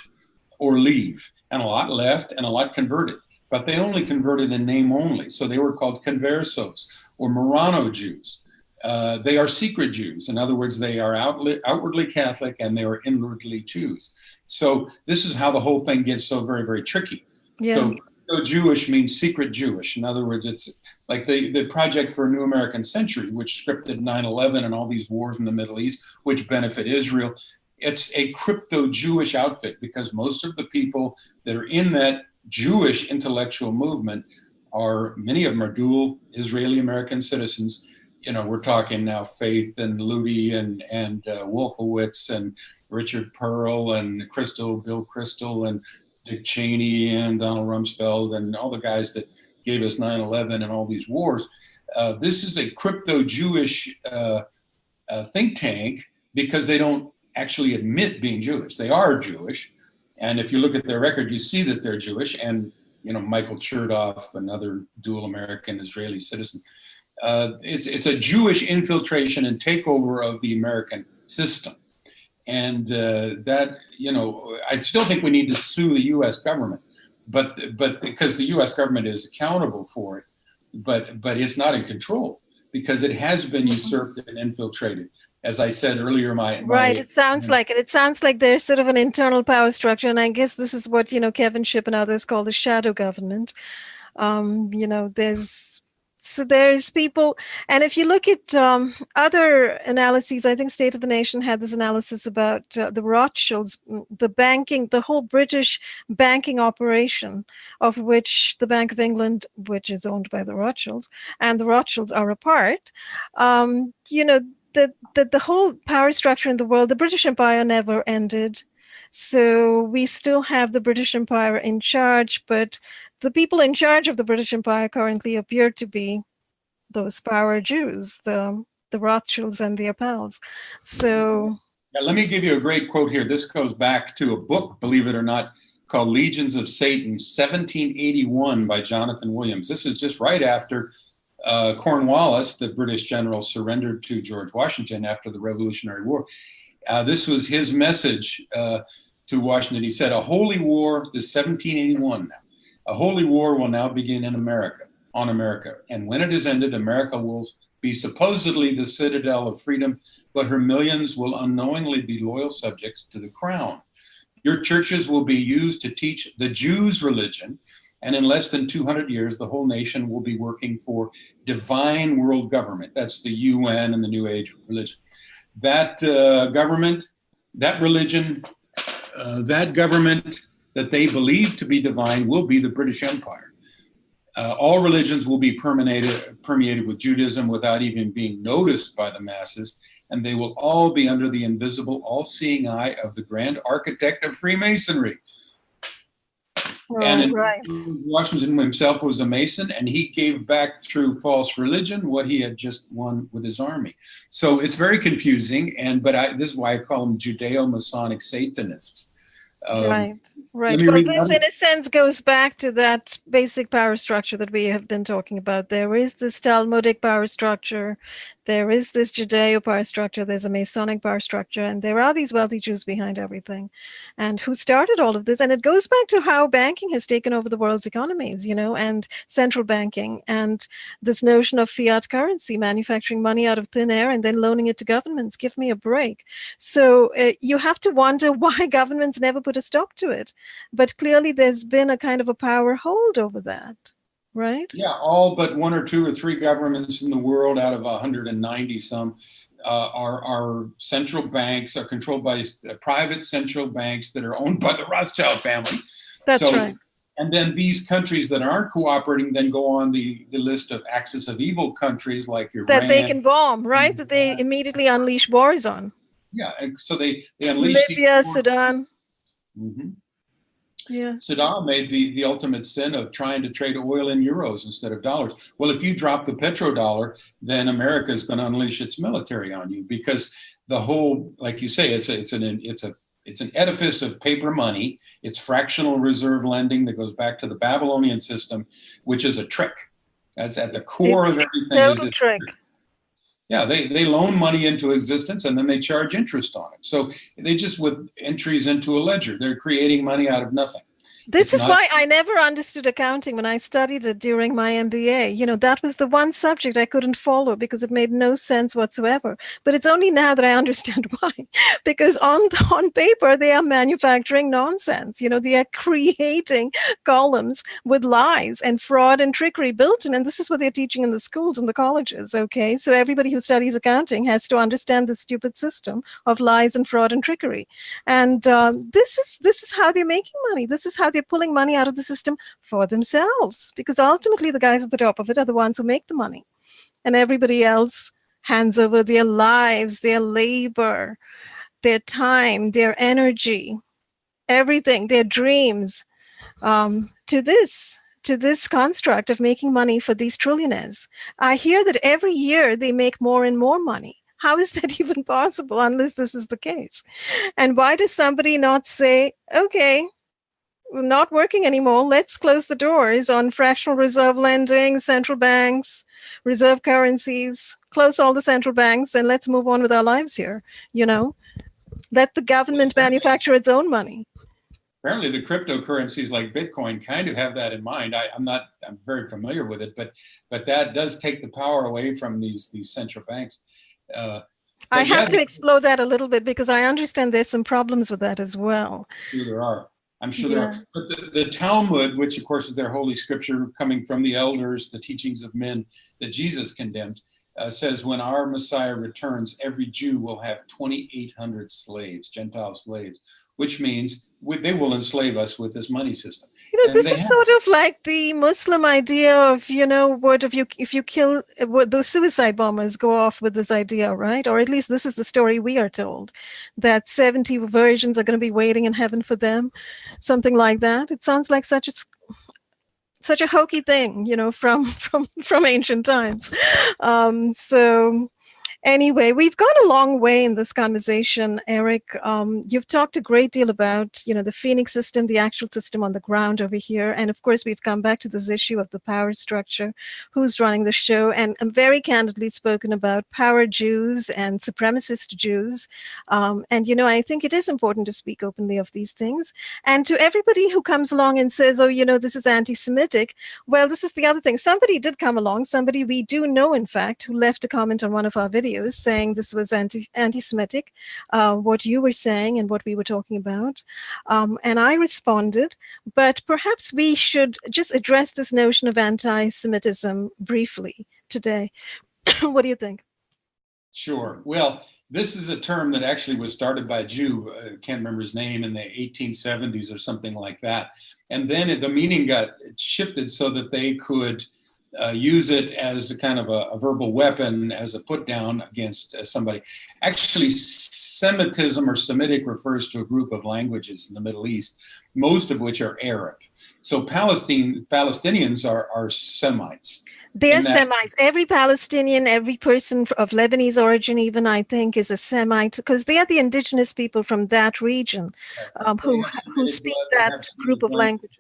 or leave. And a lot left and a lot converted. But they only converted in name only. So they were called conversos or Marrano Jews. They are secret Jews. In other words, they are outwardly Catholic and they are inwardly Jews. So this is how the whole thing gets so very, very tricky. Yeah. So Jewish means secret Jewish. In other words, it's like the Project for a New American Century, which scripted 9/11 and all these wars in the Middle East, which benefit Israel. It's a crypto-Jewish outfit because most of the people that are in that Jewish intellectual movement many of them are dual Israeli-American citizens. You know, we're talking now Faith and Ludi and Wolfowitz and Richard Pearl and Bill Crystal and Dick Cheney and Donald Rumsfeld and all the guys that gave us 9/11 and all these wars. This is a crypto-Jewish think tank because they don't actually admit being Jewish. They are Jewish. And if you look at their record, you see that they're Jewish. And, you know, Michael Chertoff, another dual American Israeli citizen. It's a Jewish infiltration and takeover of the American system. And that, you know, I still think we need to sue the U.S. government, but because the U.S. government is accountable for it, but it's not in control because it has been usurped and infiltrated. As I said earlier, right. It sounds like it. It sounds like there's sort of an internal power structure, and I guess this is what, you know, Kevin Shipp and others call the shadow government. You know, there's people, and if you look at other analyses, I think State of the Nation had this analysis about the Rothschilds, the whole British banking operation, of which the Bank of England, which is owned by the Rothschilds, and the Rothschilds are a part. You know, the whole power structure in the world, the British Empire never ended. So we still have the British Empire in charge, but the people in charge of the British Empire currently appear to be those power Jews, the Rothschilds and their pals. So let me give you a great quote here. This goes back to a book, believe it or not, called Legions of Satan, 1781 by Jonathan Williams. This is just right after Cornwallis, the British general, surrendered to George Washington after the Revolutionary War. This was his message to Washington. He said, a holy war, this is 1781 now, a holy war will now begin in America, on America. And when it is ended, America will be supposedly the citadel of freedom, but her millions will unknowingly be loyal subjects to the crown. Your churches will be used to teach the Jews' religion, and in less than 200 years, the whole nation will be working for divine world government. That's the UN and the New Age religion. That government, that religion, that government that they believe to be divine will be the British Empire. All religions will be permeated with Judaism without even being noticed by the masses, and they will all be under the invisible, all-seeing eye of the grand architect of Freemasonry. And right. Washington himself was a Mason, and he gave back through false religion what he had just won with his army. So it's very confusing, but this is why I call them Judaeo-masonic Satanists. Right. Well, this in a sense goes back to that basic power structure that we have been talking about. There is this Talmudic power structure, there is this Judeo power structure, there's a Masonic power structure, and there are these wealthy Jews behind everything. And who started all of this? And it goes back to how banking has taken over the world's economies, you know, and central banking, and this notion of fiat currency, manufacturing money out of thin air and then loaning it to governments. Give me a break. So you have to wonder why governments never put a stop to it. But clearly there's been a kind of a power hold over that, right? Yeah, all but one or two or three governments in the world out of 190 some are central banks, are controlled by private central banks that are owned by the Rothschild family. That's right. And then these countries that aren't cooperating then go on the list of axis of evil countries like Iran. That they can bomb, right? That they immediately unleash wars on. Yeah, and so they unleash Libya, Sudan. Mm-hmm. Yeah. Saddam made the ultimate sin of trying to trade oil in euros instead of dollars. Well, if you drop the petrodollar, then America is going to unleash its military on you, because the whole, like you say, it's an edifice of paper money. It's fractional reserve lending that goes back to the Babylonian system, which is a trick. That's at the core of everything. Total trick. Yeah, they loan money into existence and then they charge interest on it. So they just, with entries into a ledger, they're creating money out of nothing. This is why I never understood accounting when I studied it during my MBA. You know, that was the one subject I couldn't follow because it made no sense whatsoever. But it's only now that I understand why. Because on paper, they are manufacturing nonsense. You know, they are creating columns with lies and fraud and trickery built in. And this is what they're teaching in the schools and the colleges. Okay. So everybody who studies accounting has to understand the stupid system of lies and fraud and trickery. And this is how they're making money. This is how they're pulling money out of the system for themselves, because ultimately the guys at the top of it are the ones who make the money, and everybody else hands over their lives, their labor, their time, their energy, everything, their dreams, to this construct of making money for these trillionaires. I hear that every year they make more and more money. How is that even possible unless this is the case? And why does somebody not say, okay, not working anymore, let's close the doors on fractional reserve lending, central banks, reserve currencies, close all the central banks, and let's move on with our lives here. You know, let the government manufacture its own money. Apparently the cryptocurrencies like Bitcoin kind of have that in mind. I'm very familiar with it, but that does take the power away from these central banks. I have to explore that a little bit because I understand there's some problems with that as well. Sure there are. I'm sure there are. But the Talmud, which of course is their holy scripture coming from the elders, the teachings of men that Jesus condemned, says when our Messiah returns, every Jew will have 2,800 slaves, Gentile slaves, which means they will enslave us with this money system. You know, this is sort of like the Muslim idea of, you know, what if you kill, those suicide bombers go off with this idea, right? Or at least this is the story we are told, that 70 virgins are going to be waiting in heaven for them, something like that. It sounds like such a hokey thing, you know, from ancient times. So anyway, we've gone a long way in this conversation, Eric. You've talked a great deal about, you know, the Phoenix system, the actual system on the ground over here. And of course, we've come back to this issue of the power structure, who's running the show, and very candidly spoken about power Jews and supremacist Jews. And, you know, I think it is important to speak openly of these things. And to everybody who comes along and says, oh, you know, this is anti-Semitic, well, this is the other thing. Somebody did come along, somebody we do know, in fact, who left a comment on one of our videos saying this was anti-Semitic, what you were saying and what we were talking about. And I responded, but perhaps we should just address this notion of anti-Semitism briefly today. What do you think? Sure. Well, this is a term that actually was started by a Jew, can't remember his name, in the 1870s or something like that. And then the meaning got shifted so that they could use it as a kind of a verbal weapon, as a put down against somebody. Actually, Semitism or Semitic refers to a group of languages in the Middle East, most of which are Arab. So Palestinians are Semites. They're Semites. Every Palestinian, every person of Lebanese origin, even, I think, is a Semite, because they are the indigenous people from that region who speak that group of languages.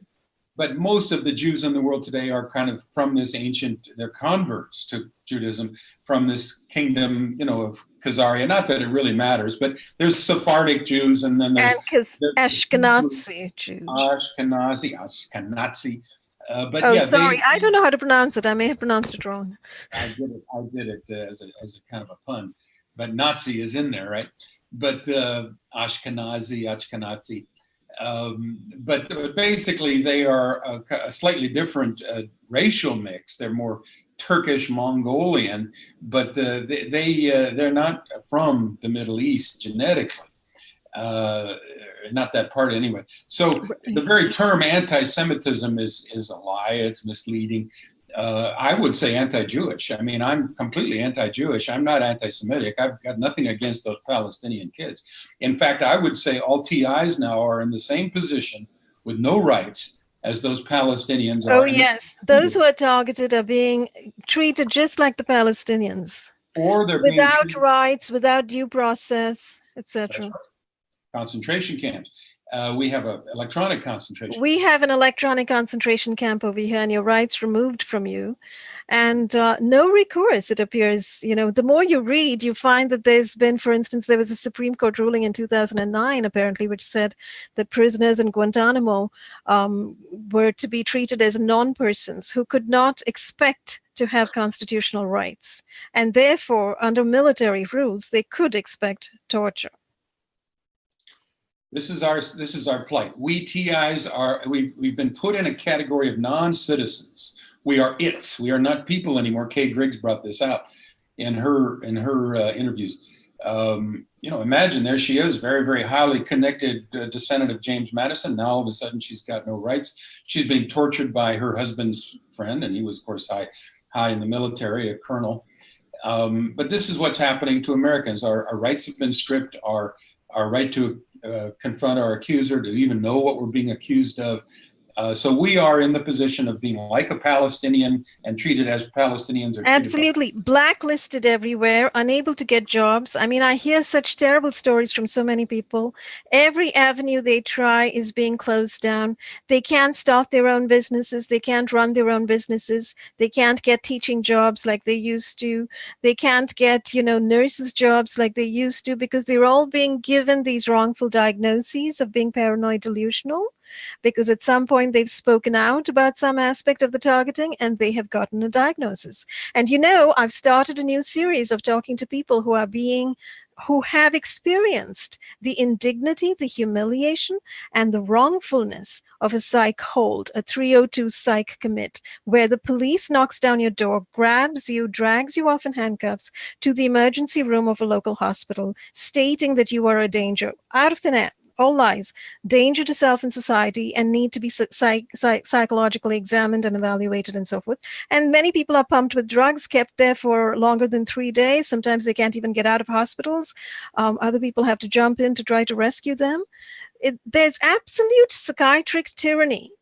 But most of the Jews in the world today are kind of from this ancient, they're converts to Judaism from this kingdom, you know, of Khazaria. Not that it really matters, but there's Sephardic Jews and then there's Ashkenazi Jews. Ashkenazi. But oh, yeah, sorry, I don't know how to pronounce it. I may have pronounced it wrong. I did it as a kind of a pun, but Nazi is in there, right? But Ashkenazi. But basically, they are a slightly different racial mix. They're more Turkish, Mongolian, but they're not from the Middle East genetically. Not that part anyway. So the very term anti-Semitism is a lie. It's misleading. I would say anti-Jewish. I mean, I'm completely anti-Jewish. I'm not anti-Semitic. I've got nothing against those Palestinian kids. In fact, I would say all TIs now are in the same position with no rights as those Palestinians are. Oh, yes. Those who are targeted are being treated just like the Palestinians. Or they're without rights, without due process, etc. Concentration camps. We have an electronic concentration. We have an electronic concentration camp over here, and your rights removed from you. And no recourse, it appears. The more you read, you find that there's been, for instance, there was a Supreme Court ruling in 2009, apparently, which said that prisoners in Guantanamo were to be treated as non-persons who could not expect to have constitutional rights. And therefore, under military rules, they could expect torture. This is our plight. We TIs we've been put in a category of non-citizens. We are its. We are not people anymore. Kay Griggs brought this out in her interviews. Imagine there she is, very, very highly connected descendant of James Madison. Now all of a sudden she's got no rights. She's being tortured by her husband's friend, and he was, of course, high in the military, a colonel. But this is what's happening to Americans. Our rights have been stripped. Our right to confront our accuser, to even know what we're being accused of. So we are in the position of being like a Palestinian and treated as Palestinians are treated. Absolutely. Blacklisted everywhere, unable to get jobs. I mean, I hear such terrible stories from so many people. Every avenue they try is being closed down. They can't start their own businesses. They can't run their own businesses. They can't get teaching jobs like they used to. They can't get, nurses' jobs like they used to, because they're all being given these wrongful diagnoses of being paranoid delusional. Because at some point they've spoken out about some aspect of the targeting and they have gotten a diagnosis. And I've started a new series of talking to people who have experienced the indignity, the humiliation, and the wrongfulness of a psych hold, a 302 psych commit, where the police knocks down your door, grabs you, drags you off in handcuffs to the emergency room of a local hospital, stating that you are a danger, out of thin air. All lies, danger to self and society, and need to be psychologically examined and evaluated and so forth. And many people are pumped with drugs, kept there for longer than 3 days. Sometimes they can't even get out of hospitals. Other people have to jump in to try to rescue them. There's absolute psychiatric tyranny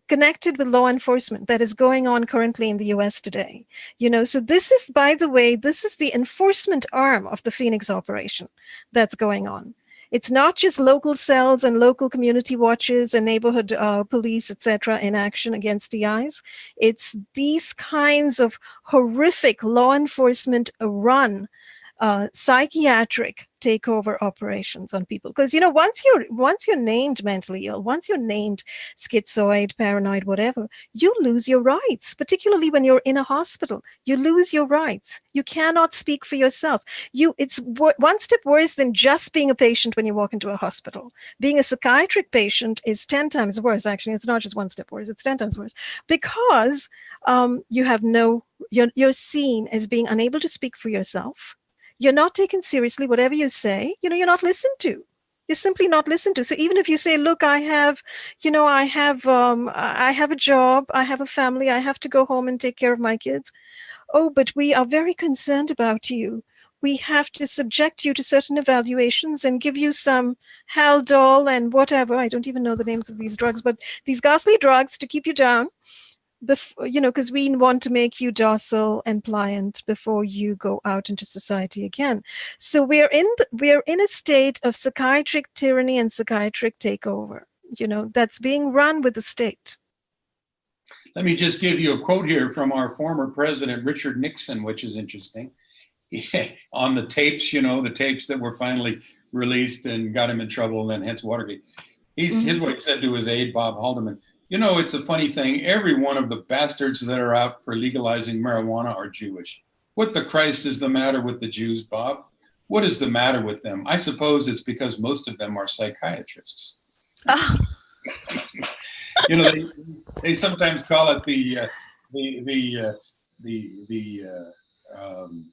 connected with law enforcement that is going on currently in the US today. So this is, by the way, this is the enforcement arm of the Phoenix operation that's going on. It's not just local cells and local community watches and neighborhood police, etc., in action against DIs. It's these kinds of horrific law enforcement run psychiatric takeover operations on people. Because once you're named mentally ill, once you're named schizoid, paranoid, whatever, you lose your rights. Particularly when you're in a hospital, you lose your rights. You cannot speak for yourself. It's one step worse than just being a patient when you walk into a hospital. Being a psychiatric patient is 10 times worse. Actually, it's not just one step worse; it's 10 times worse, because you have you're seen as being unable to speak for yourself. You're not taken seriously. Whatever you say, you're not listened to. You're simply not listened to. So even if you say, look, I have a job, I have a family, I have to go home and take care of my kids. Oh, but we are very concerned about you. We have to subject you to certain evaluations and give you some Haldol and whatever. I don't even know the names of these drugs, but these ghastly drugs to keep you down. Because we want to make you docile and pliant before you go out into society again. So we're in a state of psychiatric tyranny and psychiatric takeover, that's being run with the state. Let me just give you a quote here from our former president, Richard Nixon, which is interesting. On the tapes, the tapes that were finally released and got him in trouble, and hence Watergate. Here's what he said to his aide, Bob Haldeman. It's a funny thing. Every one of the bastards that are out for legalizing marijuana are Jewish. What the Christ is the matter with the Jews, Bob? What is the matter with them? I suppose it's because most of them are psychiatrists. Oh. They sometimes call it the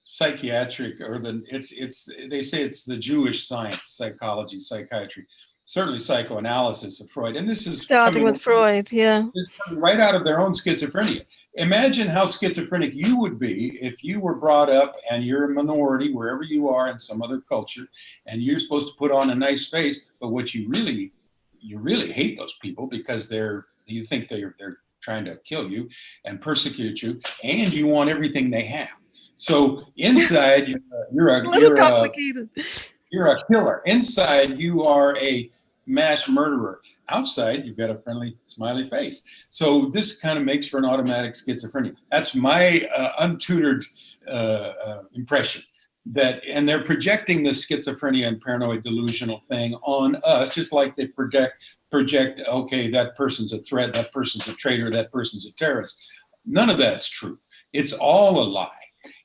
psychiatric, or they say it's the Jewish science, psychology, psychiatry. Certainly psychoanalysis of Freud. And this is starting with Freud, yeah. Right out of their own schizophrenia. Imagine how schizophrenic you would be if you were brought up and you're a minority wherever you are in some other culture, and you're supposed to put on a nice face, but what you really hate those people because you think they're trying to kill you and persecute you, and you want everything they have. So inside you're a little complicated. You're a killer. Inside, you are a mass murderer. Outside, you've got a friendly, smiley face. So this kind of makes for an automatic schizophrenia. That's my untutored impression. And they're projecting the schizophrenia and paranoid delusional thing on us, just like they project, okay, that person's a threat, that person's a traitor, that person's a terrorist. None of that's true. It's all a lie.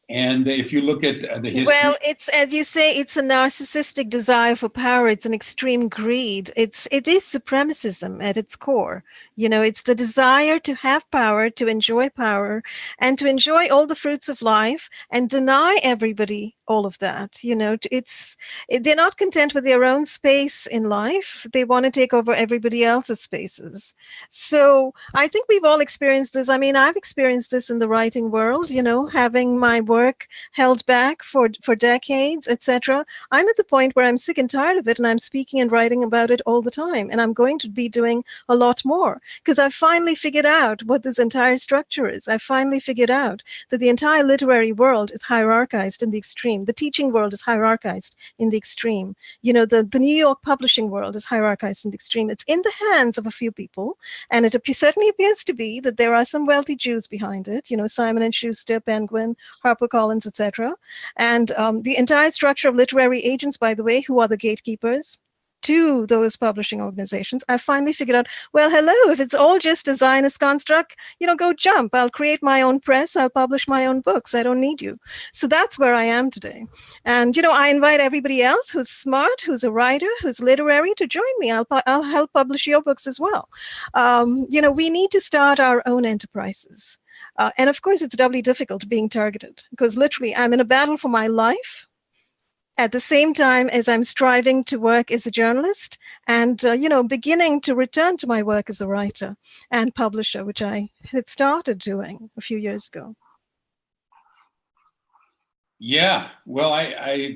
And if you look at the history... Well, it's, as you say, it's a narcissistic desire for power. It's an extreme greed. It is supremacism at its core. It's the desire to have power, to enjoy power, and to enjoy all the fruits of life and deny everybody all of that. They're not content with their own space in life. They want to take over everybody else's spaces. So I think we've all experienced this. I mean, I've experienced this in the writing world, having my work held back for decades, etc. I'm at the point where I'm sick and tired of it, and I'm speaking and writing about it all the time. And I'm going to be doing a lot more because I've finally figured out what this entire structure is. I finally figured out that the entire literary world is hierarchized in the extreme. The teaching world is hierarchized in the extreme. The New York publishing world is hierarchized in the extreme. It's in the hands of a few people, and it certainly appears to be that there are some wealthy Jews behind it. Simon & Schuster, Penguin, HarperCollins, etc. And the entire structure of literary agents, by the way, who are the gatekeepers to those publishing organizations, I finally figured out, well, hello, if it's all just a Zionist construct, go jump. I'll create my own press. I'll publish my own books. I don't need you. So that's where I am today. And, I invite everybody else who's smart, who's a writer, who's literary to join me. I'll help publish your books as well. We need to start our own enterprises. And of course, it's doubly difficult being targeted because literally I'm in a battle for my life at the same time as I'm striving to work as a journalist and, beginning to return to my work as a writer and publisher, which I had started doing a few years ago. Yeah, well,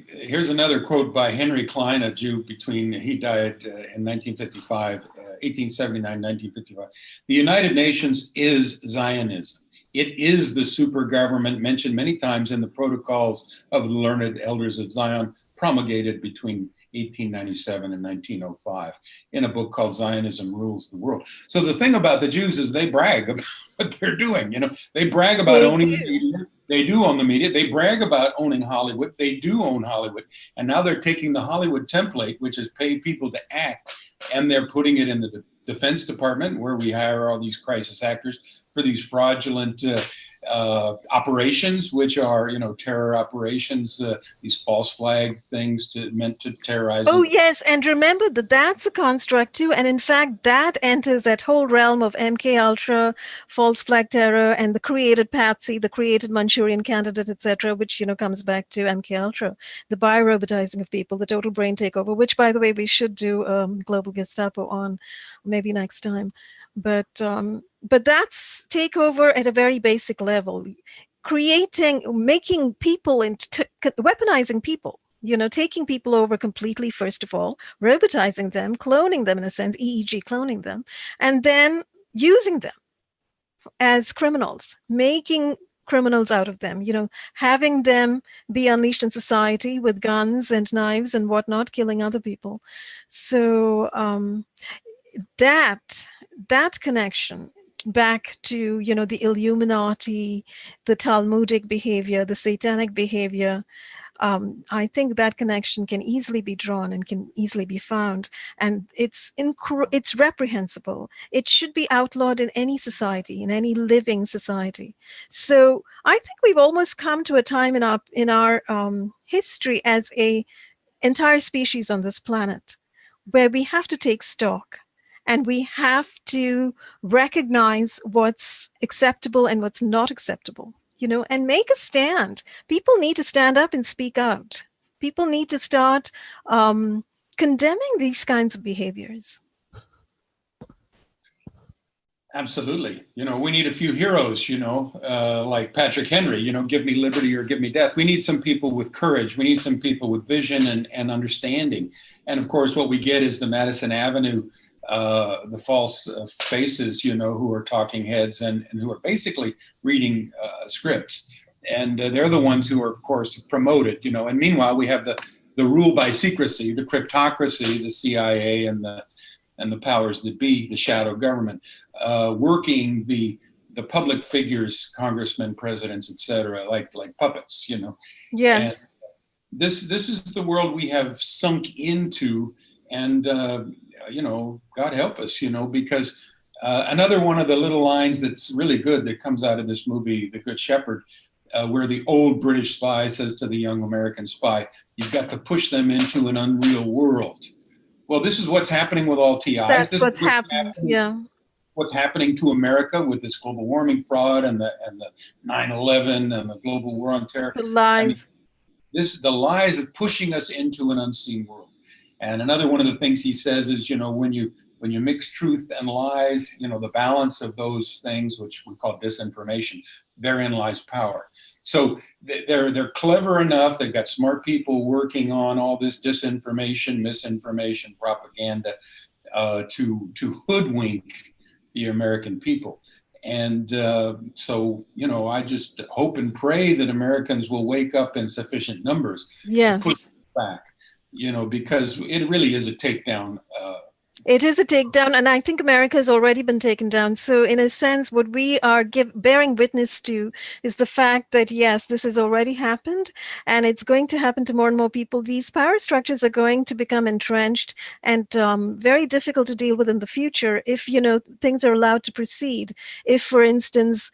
here's another quote by Henry Klein, a Jew he died in 1955, 1879, 1955. The United Nations is Zionism. It is the super government mentioned many times in the protocols of the learned elders of Zion, promulgated between 1897 and 1905 in a book called Zionism Rules the World. So the thing about the Jews is they brag about what they're doing. They brag about owning the media. They do own the media. They brag about owning Hollywood. They do own Hollywood. And now they're taking the Hollywood template, which is pay people to act, and they're putting it in the Defense Department, where we hire all these crisis actors for these fraudulent operations, which are, terror operations, these false flag things meant to terrorize. Oh, yes. And remember that that's a construct too. And in fact, that enters that whole realm of MK Ultra, false flag terror, and the created Patsy, the created Manchurian candidate, etc., which, comes back to MK Ultra, the biorobotizing of people, the total brain takeover, which, by the way, we should do Global Gestapo on maybe next time. But that's takeover at a very basic level, making people into weaponizing people, taking people over completely, first of all, robotizing them, cloning them in a sense, EEG cloning them, and then using them as criminals, making criminals out of them, having them be unleashed in society with guns and knives and whatnot, killing other people. So that connection back to, the Illuminati, the Talmudic behavior, the Satanic behavior, I think that connection can easily be drawn and can easily be found. And it's reprehensible. It should be outlawed in any society, in any living society. So I think we've almost come to a time in our history as a entire species on this planet where we have to take stock. And we have to recognize what's acceptable and what's not acceptable, and make a stand. People need to stand up and speak out. People need to start condemning these kinds of behaviors. Absolutely. We need a few heroes, like Patrick Henry, give me liberty or give me death. We need some people with courage. We need some people with vision and understanding. And of course, what we get is the Madison Avenue the false faces, who are talking heads and who are basically reading scripts. And they're the ones who are, of course, promoted, and meanwhile, we have the rule by secrecy, the cryptocracy, the CIA and the powers that be, the shadow government, working the public figures, congressmen, presidents, etc., like puppets, you know. And Yes. this is the world we have sunk into, and you know, God help us, you know, because another one of the little lines that's really good that comes out of this movie, The Good Shepherd, where the old British spy says to the young American spy, "You've got to push them into an unreal world." Well, this is what's happening with all TIs. That's This is what's happened. Yeah. what's happening to America with this global warming fraud and the 9/11 and the global war on terror. The I mean, lies. the lies are pushing us into an unseen world. And another one of the things he says is, you know, when you mix truth and lies, you know, the balance of those things, which we call disinformation, therein lies power. So they're clever enough. They've got smart people working on all this disinformation, misinformation, propaganda to hoodwink the American people. And so, you know, I just hope and pray that Americans will wake up in sufficient numbers to put Yes. it back, you know, because it really is a takedown. It is a takedown, and I think America has already been taken down. So, in a sense, what we are bearing witness to is the fact that, yes, this has already happened, and it's going to happen to more and more people. These power structures are going to become entrenched and very difficult to deal with in the future if, you know, things are allowed to proceed. If, for instance,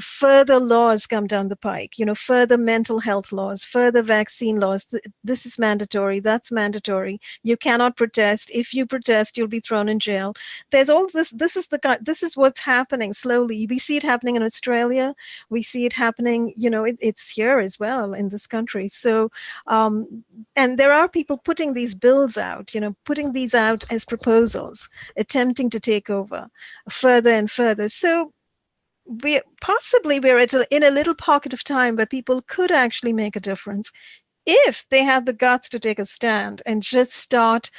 further laws come down the pike, you know, further mental health laws, further vaccine laws, this is mandatory, that's mandatory. You cannot protest. If you protest, you'll be thrown in jail. There's all this. This is what's happening slowly. We see it happening in Australia. We see it happening. You know, it's here as well in this country. So, and there are people putting these bills out. You know, putting these out as proposals, attempting to take over further and further. So we're in a little pocket of time where people could actually make a difference if they had the guts to take a stand and just start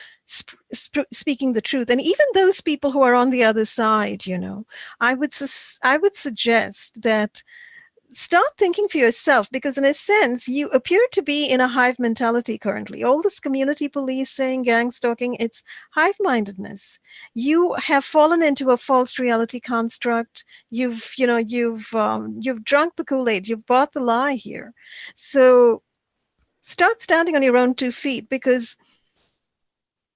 speaking the truth. And even those people who are on the other side, you know, I would suggest that start thinking for yourself, because in a sense you appear to be in a hive mentality currently. All this community policing, gang stalking, it's hive-mindedness. You have fallen into a false reality construct. You've drunk the Kool-Aid, you've bought the lie here. So start standing on your own 2 feet, because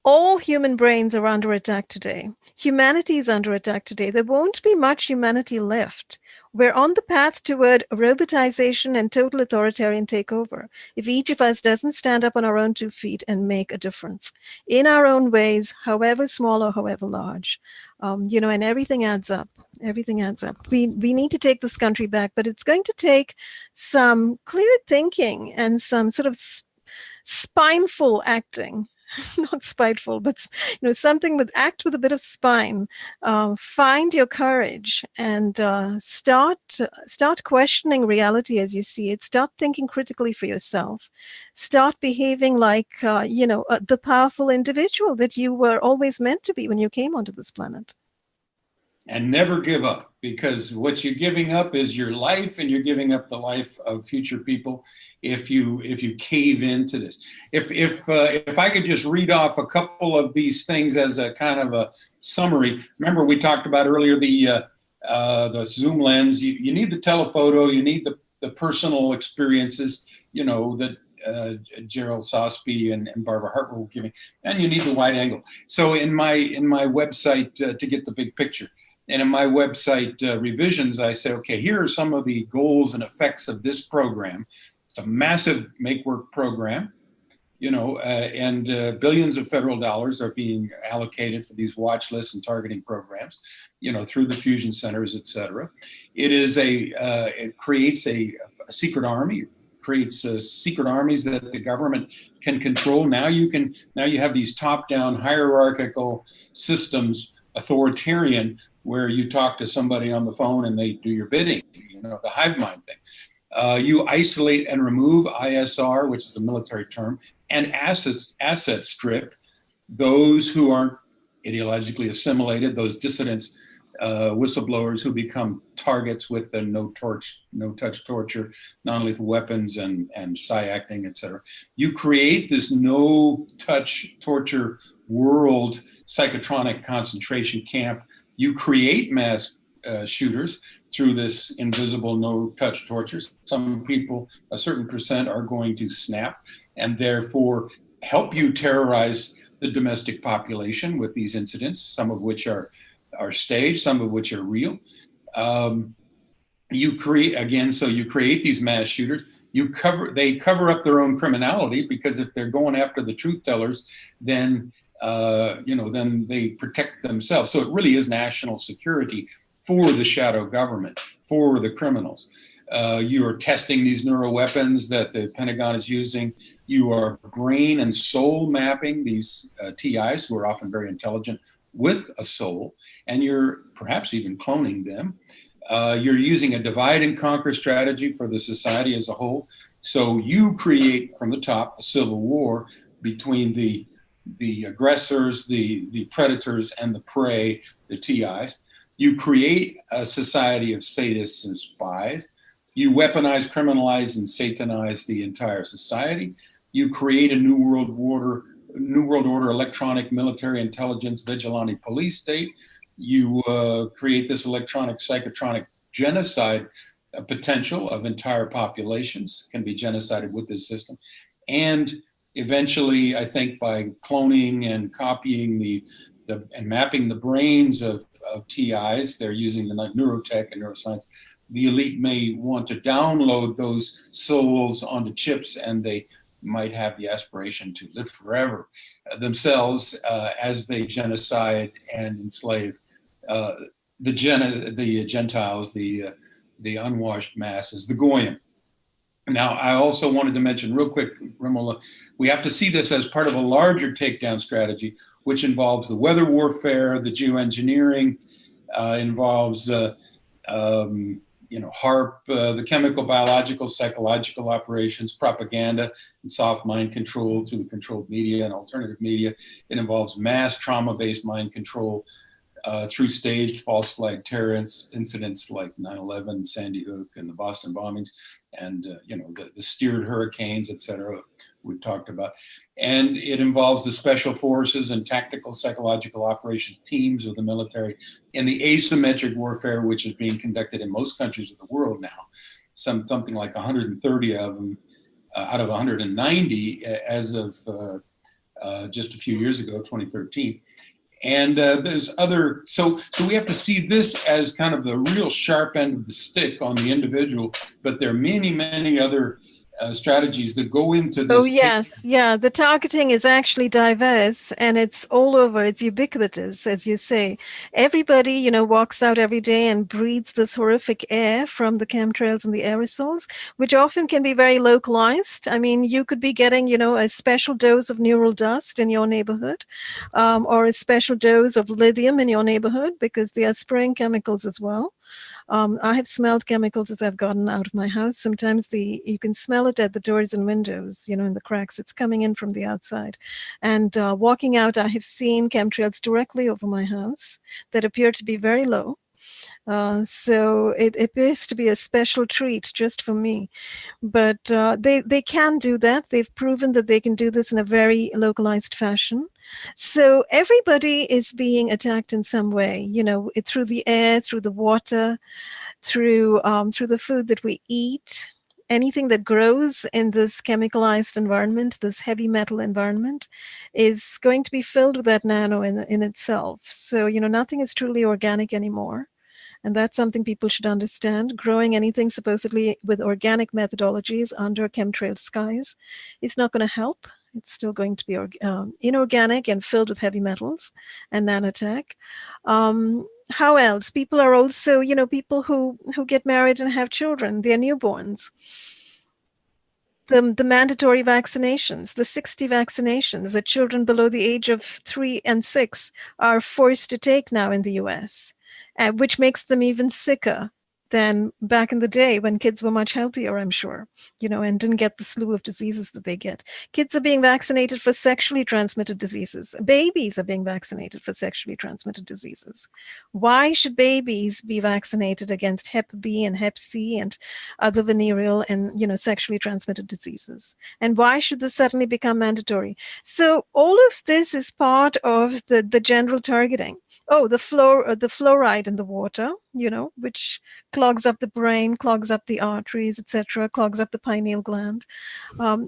all human brains are under attack today. Humanity is under attack today. There won't be much humanity left. We're on the path toward robotization and total authoritarian takeover if each of us doesn't stand up on our own 2 feet and make a difference in our own ways, however small or however large. You know, and everything adds up. Everything adds up. We need to take this country back, but it's going to take some clear thinking and some sort of spineful acting. Not spiteful, but, you know, something act with a bit of spine. Find your courage and start questioning reality as you see it. Start thinking critically for yourself. Start behaving like the powerful individual that you were always meant to be when you came onto this planet. And never give up, because what you're giving up is your life, and you're giving up the life of future people if you cave into this. If I could just read off a couple of these things as a kind of a summary. Remember, we talked about earlier the zoom lens. You need the telephoto. You need the personal experiences. You know that. Gerald Sosby and Barbara Hartwell were giving, and you need the wide angle. So in my website to get the big picture. And in my website revisions, I say, okay, here are some of the goals and effects of this program. It's a massive make work program, you know, and billions of federal dollars are being allocated for these watch lists and targeting programs, you know, through the fusion centers, et cetera. It creates a secret army. Creates secret armies that the government can control. Now you have these top-down hierarchical systems, authoritarian, where you talk to somebody on the phone and they do your bidding, you know, the hive mind thing. You isolate and remove, ISR, which is a military term, and asset strip those who aren't ideologically assimilated, those dissidents whistleblowers who become targets with the no-touch torture, non-lethal weapons, and psi-acting, etc. You create this no-touch torture world psychotronic concentration camp. You create mass shooters through this invisible no-touch torture. Some people, a certain percent, are going to snap and therefore help you terrorize the domestic population with these incidents, some of which are staged, some of which are real. You create these mass shooters. They cover up their own criminality, because if they're going after the truth tellers, then then they protect themselves. So it really is national security for the shadow government, for the criminals. You are testing these neuro weapons that the Pentagon is using. You are brain and soul mapping these TIs, who are often very intelligent, with a soul, and you're perhaps even cloning them. You're using a divide and conquer strategy for the society as a whole. So you create from the top a civil war between the aggressors, the predators, and the prey, the TIs. You create a society of sadists and spies. You weaponize, criminalize, and satanize the entire society. You create a New World Order electronic military intelligence vigilante police state. You create this electronic psychotronic genocide potential of entire populations, can be genocided with this system. And eventually, I think by cloning and copying and mapping the brains of TIs, they're using the neurotech and neuroscience, the elite may want to download those souls onto chips, and they might have the aspiration to live forever themselves as they genocide and enslave the Gentiles, the unwashed masses, the Goyim. Now, I also wanted to mention real quick, Romola, we have to see this as part of a larger takedown strategy, which involves the weather warfare, the geoengineering, involves HARP, the chemical, biological, psychological operations, propaganda, and soft mind control through the controlled media and alternative media. It involves mass trauma-based mind control through staged false flag terror incidents like 9/11, Sandy Hook, and the Boston bombings, and the steered hurricanes, et cetera, we've talked about. And it involves the special forces and tactical psychological operation teams of the military, and the asymmetric warfare, which is being conducted in most countries of the world now, something like 130 of them out of 190 as of just a few years ago, 2013. And there's other, so we have to see this as kind of the real sharp end of the stick on the individual, but there are many, many other strategies that go into this. Oh, yes. Yeah. The targeting is actually diverse, and it's all over. It's ubiquitous, as you say. Everybody, walks out every day and breathes this horrific air from the chemtrails and the aerosols, which often can be very localized. I mean, you could be getting, a special dose of neural dust in your neighborhood, or a special dose of lithium in your neighborhood, because they are spraying chemicals as well. I have smelled chemicals as I've gotten out of my house. Sometimes you can smell it at the doors and windows, in the cracks. It's coming in from the outside. And walking out, I have seen chemtrails directly over my house that appear to be very low. So it appears to be a special treat just for me. But they can do that. They've proven that they can do this in a very localized fashion. So everybody is being attacked in some way, through the air, through the water, through the food that we eat. Anything that grows in this chemicalized environment, this heavy metal environment, is going to be filled with that nano in itself. So, nothing is truly organic anymore. And that's something people should understand. Growing anything supposedly with organic methodologies under chemtrail skies is not going to help. It's still going to be inorganic and filled with heavy metals and nanotech. How else? People are also, people who get married and have children, they're newborns. The mandatory vaccinations, the 60 vaccinations that children below the age of 3 and 6 are forced to take now in the US, which makes them even sicker than back in the day when kids were much healthier, I'm sure, and didn't get the slew of diseases that they get. Kids are being vaccinated for sexually transmitted diseases. Babies are being vaccinated for sexually transmitted diseases. Why should babies be vaccinated against Hep B and Hep C and other venereal and, sexually transmitted diseases? And why should this suddenly become mandatory? So all of this is part of the general targeting. Oh, the fluoride in the water, which clogs up the brain, clogs up the arteries, etc., clogs up the pineal gland.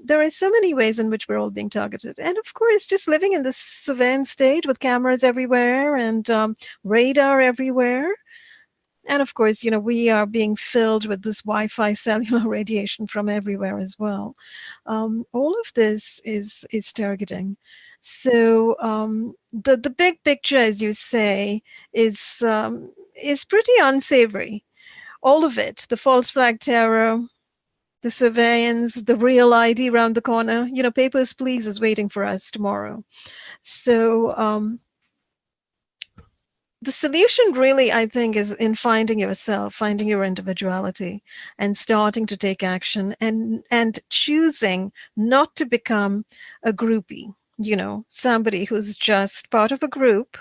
There are so many ways in which we're all being targeted. And of course, just living in this surveillance state with cameras everywhere and radar everywhere. And of course, we are being filled with this Wi-Fi cellular radiation from everywhere as well. All of this is targeting. So the big picture, as you say, is pretty unsavory. All of it, the false flag terror, the surveillance, the real ID around the corner, papers, please is waiting for us tomorrow. So the solution really, I think, is in finding yourself, finding your individuality, and starting to take action and choosing not to become a groupie, somebody who's just part of a group.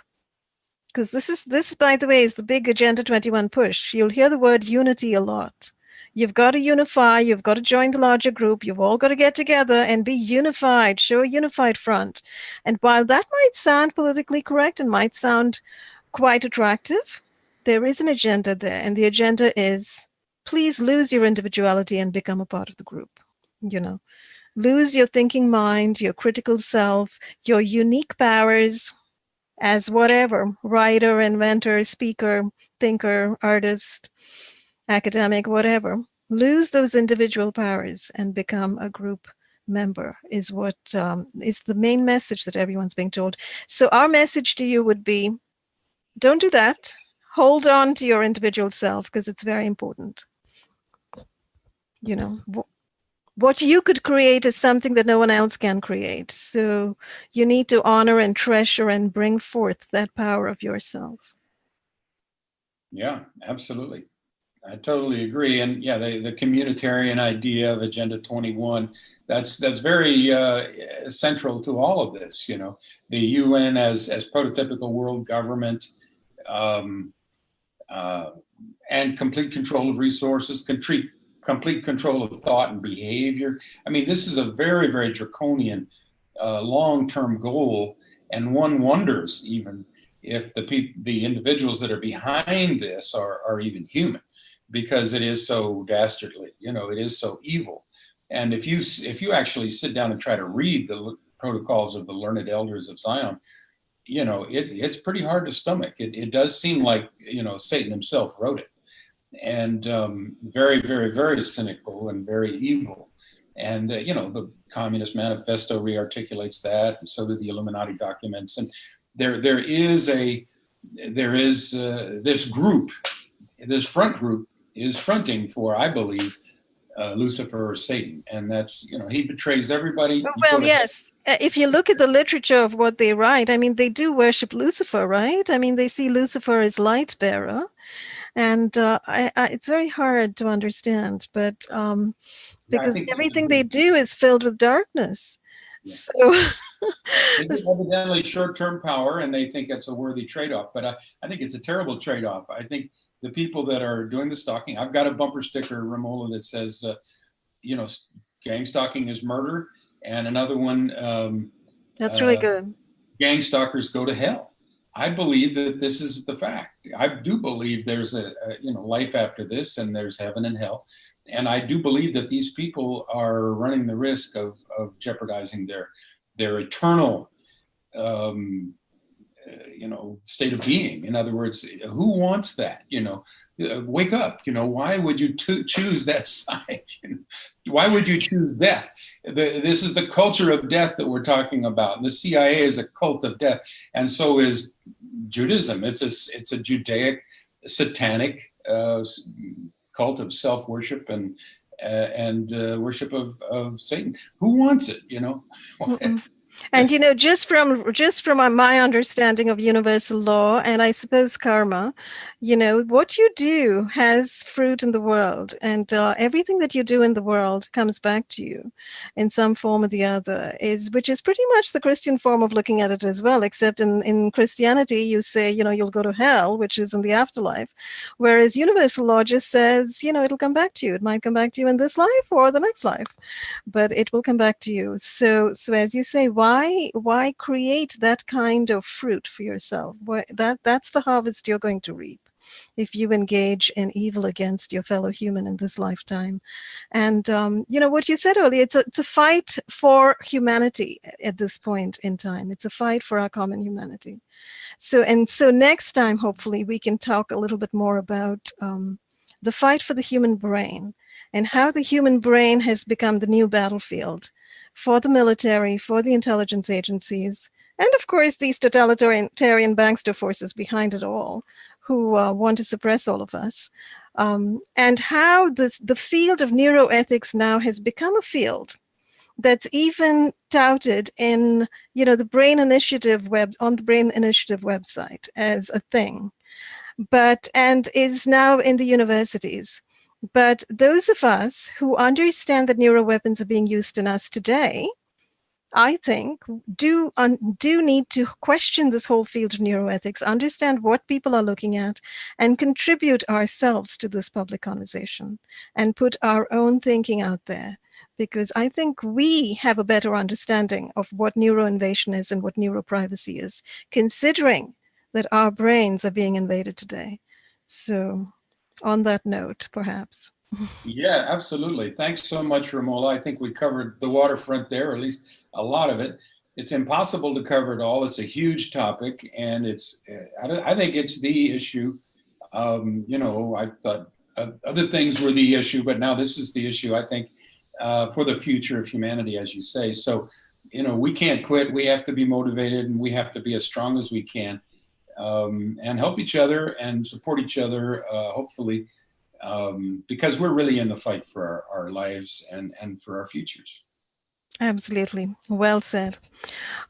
Because this, by the way, is the big Agenda 21 push. You'll hear the word unity a lot. You've got to unify. You've got to join the larger group. You've all got to get together and be unified, show a unified front. And while that might sound politically correct and might sound quite attractive, there is an agenda there. And the agenda is, please lose your individuality and become a part of the group. Lose your thinking mind, your critical self, your unique powers as whatever, writer, inventor, speaker, thinker, artist, academic, whatever. Lose those individual powers and become a group member is what is the main message that everyone's being told. So our message to you would be, don't do that. Hold on to your individual self because it's very important. What you could create is something that no one else can create. So you need to honor and treasure and bring forth that power of yourself. Yeah, absolutely. I totally agree. And yeah, the communitarian idea of Agenda 21, that's very central to all of this. The UN as prototypical world government, and complete control of resources, complete control of thought and behavior. I mean, this is a very, very draconian long-term goal, and one wonders even if the individuals that are behind this are even human, because it is so dastardly, it is so evil. And if you actually sit down and try to read the protocols of the learned elders of Zion, it's pretty hard to stomach. It does seem like, Satan himself wrote it, and very, very, very cynical and very evil. And, the Communist Manifesto rearticulates that, and so do the Illuminati documents. And there is this group, this front group is fronting for, I believe, Lucifer or Satan, and that's, he betrays everybody. Well, yes. If you look at the literature of what they write, I mean, they do worship Lucifer, right? I mean, they see Lucifer as light bearer, and it's very hard to understand, but because everything they do is filled with darkness. Yeah. So it's evidently short-term power, and they think it's a worthy trade-off. But I think it's a terrible trade-off. I think the people that are doing the stalking, I've got a bumper sticker, Romola, that says, gang stalking is murder, and another one. That's really good. Gang stalkers go to hell. I believe that this is the fact. I do believe there's a life after this, and there's heaven and hell. And I do believe that these people are running the risk of jeopardizing their eternal state of being. In other words, who wants that? Wake up. Why would you choose that side? Why would you choose death? This is the culture of death that we're talking about. The CIA is a cult of death, and so is Judaism. It's a Judaic, satanic cult of self-worship and worship of Satan. Who wants it? Mm-hmm. And just from my understanding of universal law, and I suppose karma, You know, what you do has fruit in the world, and everything that you do in the world comes back to you in some form or the other, which is pretty much the Christian form of looking at it as well, except in Christianity, you say, you know, you'll go to hell, which is in the afterlife, whereas universal law just says, you know, it'll come back to you. It might come back to you in this life or the next life, but it will come back to you. So as you say, why create that kind of fruit for yourself? That's the harvest you're going to reap if you engage in evil against your fellow human in this lifetime. And you know what you said earlier, it's a fight for humanity at this point in time. It's a fight for our common humanity. So next time, hopefully, we can talk a little bit more about the fight for the human brain and how the human brain has become the new battlefield for the military, for the intelligence agencies, and of course these totalitarian bankster forces behind it all, who want to suppress all of us, and how the field of neuroethics now has become a field that's even touted in, you know, the Brain Initiative on the Brain Initiative website as a thing, and is now in the universities. But those of us who understand that neuroweapons are being used in us today, I think, do need to question this whole field of neuroethics, understand what people are looking at, and contribute ourselves to this public conversation and put our own thinking out there. Because I think we have a better understanding of what neuroinvasion is and what neuroprivacy is, considering that our brains are being invaded today. So, on that note, perhaps. Yeah, absolutely. Thanks so much, Romola. I think we covered the waterfront there, or at least a lot of it. It's impossible to cover it all. It's a huge topic, and I think it's the issue. You know, I thought other things were the issue, but now this is the issue, I think, for the future of humanity, as you say. So, you know, we can't quit. We have to be motivated, and we have to be as strong as we can, and help each other and support each other, hopefully, because we're really in the fight for our lives and for our futures. Absolutely. Well said.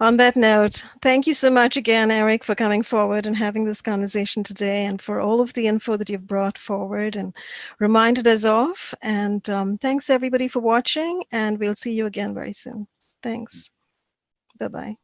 On that note, thank you so much again, Eric, for coming forward and having this conversation today, and for all of the info that you've brought forward and reminded us of. And thanks everybody for watching, and we'll see you again very soon. Thanks. Bye-bye.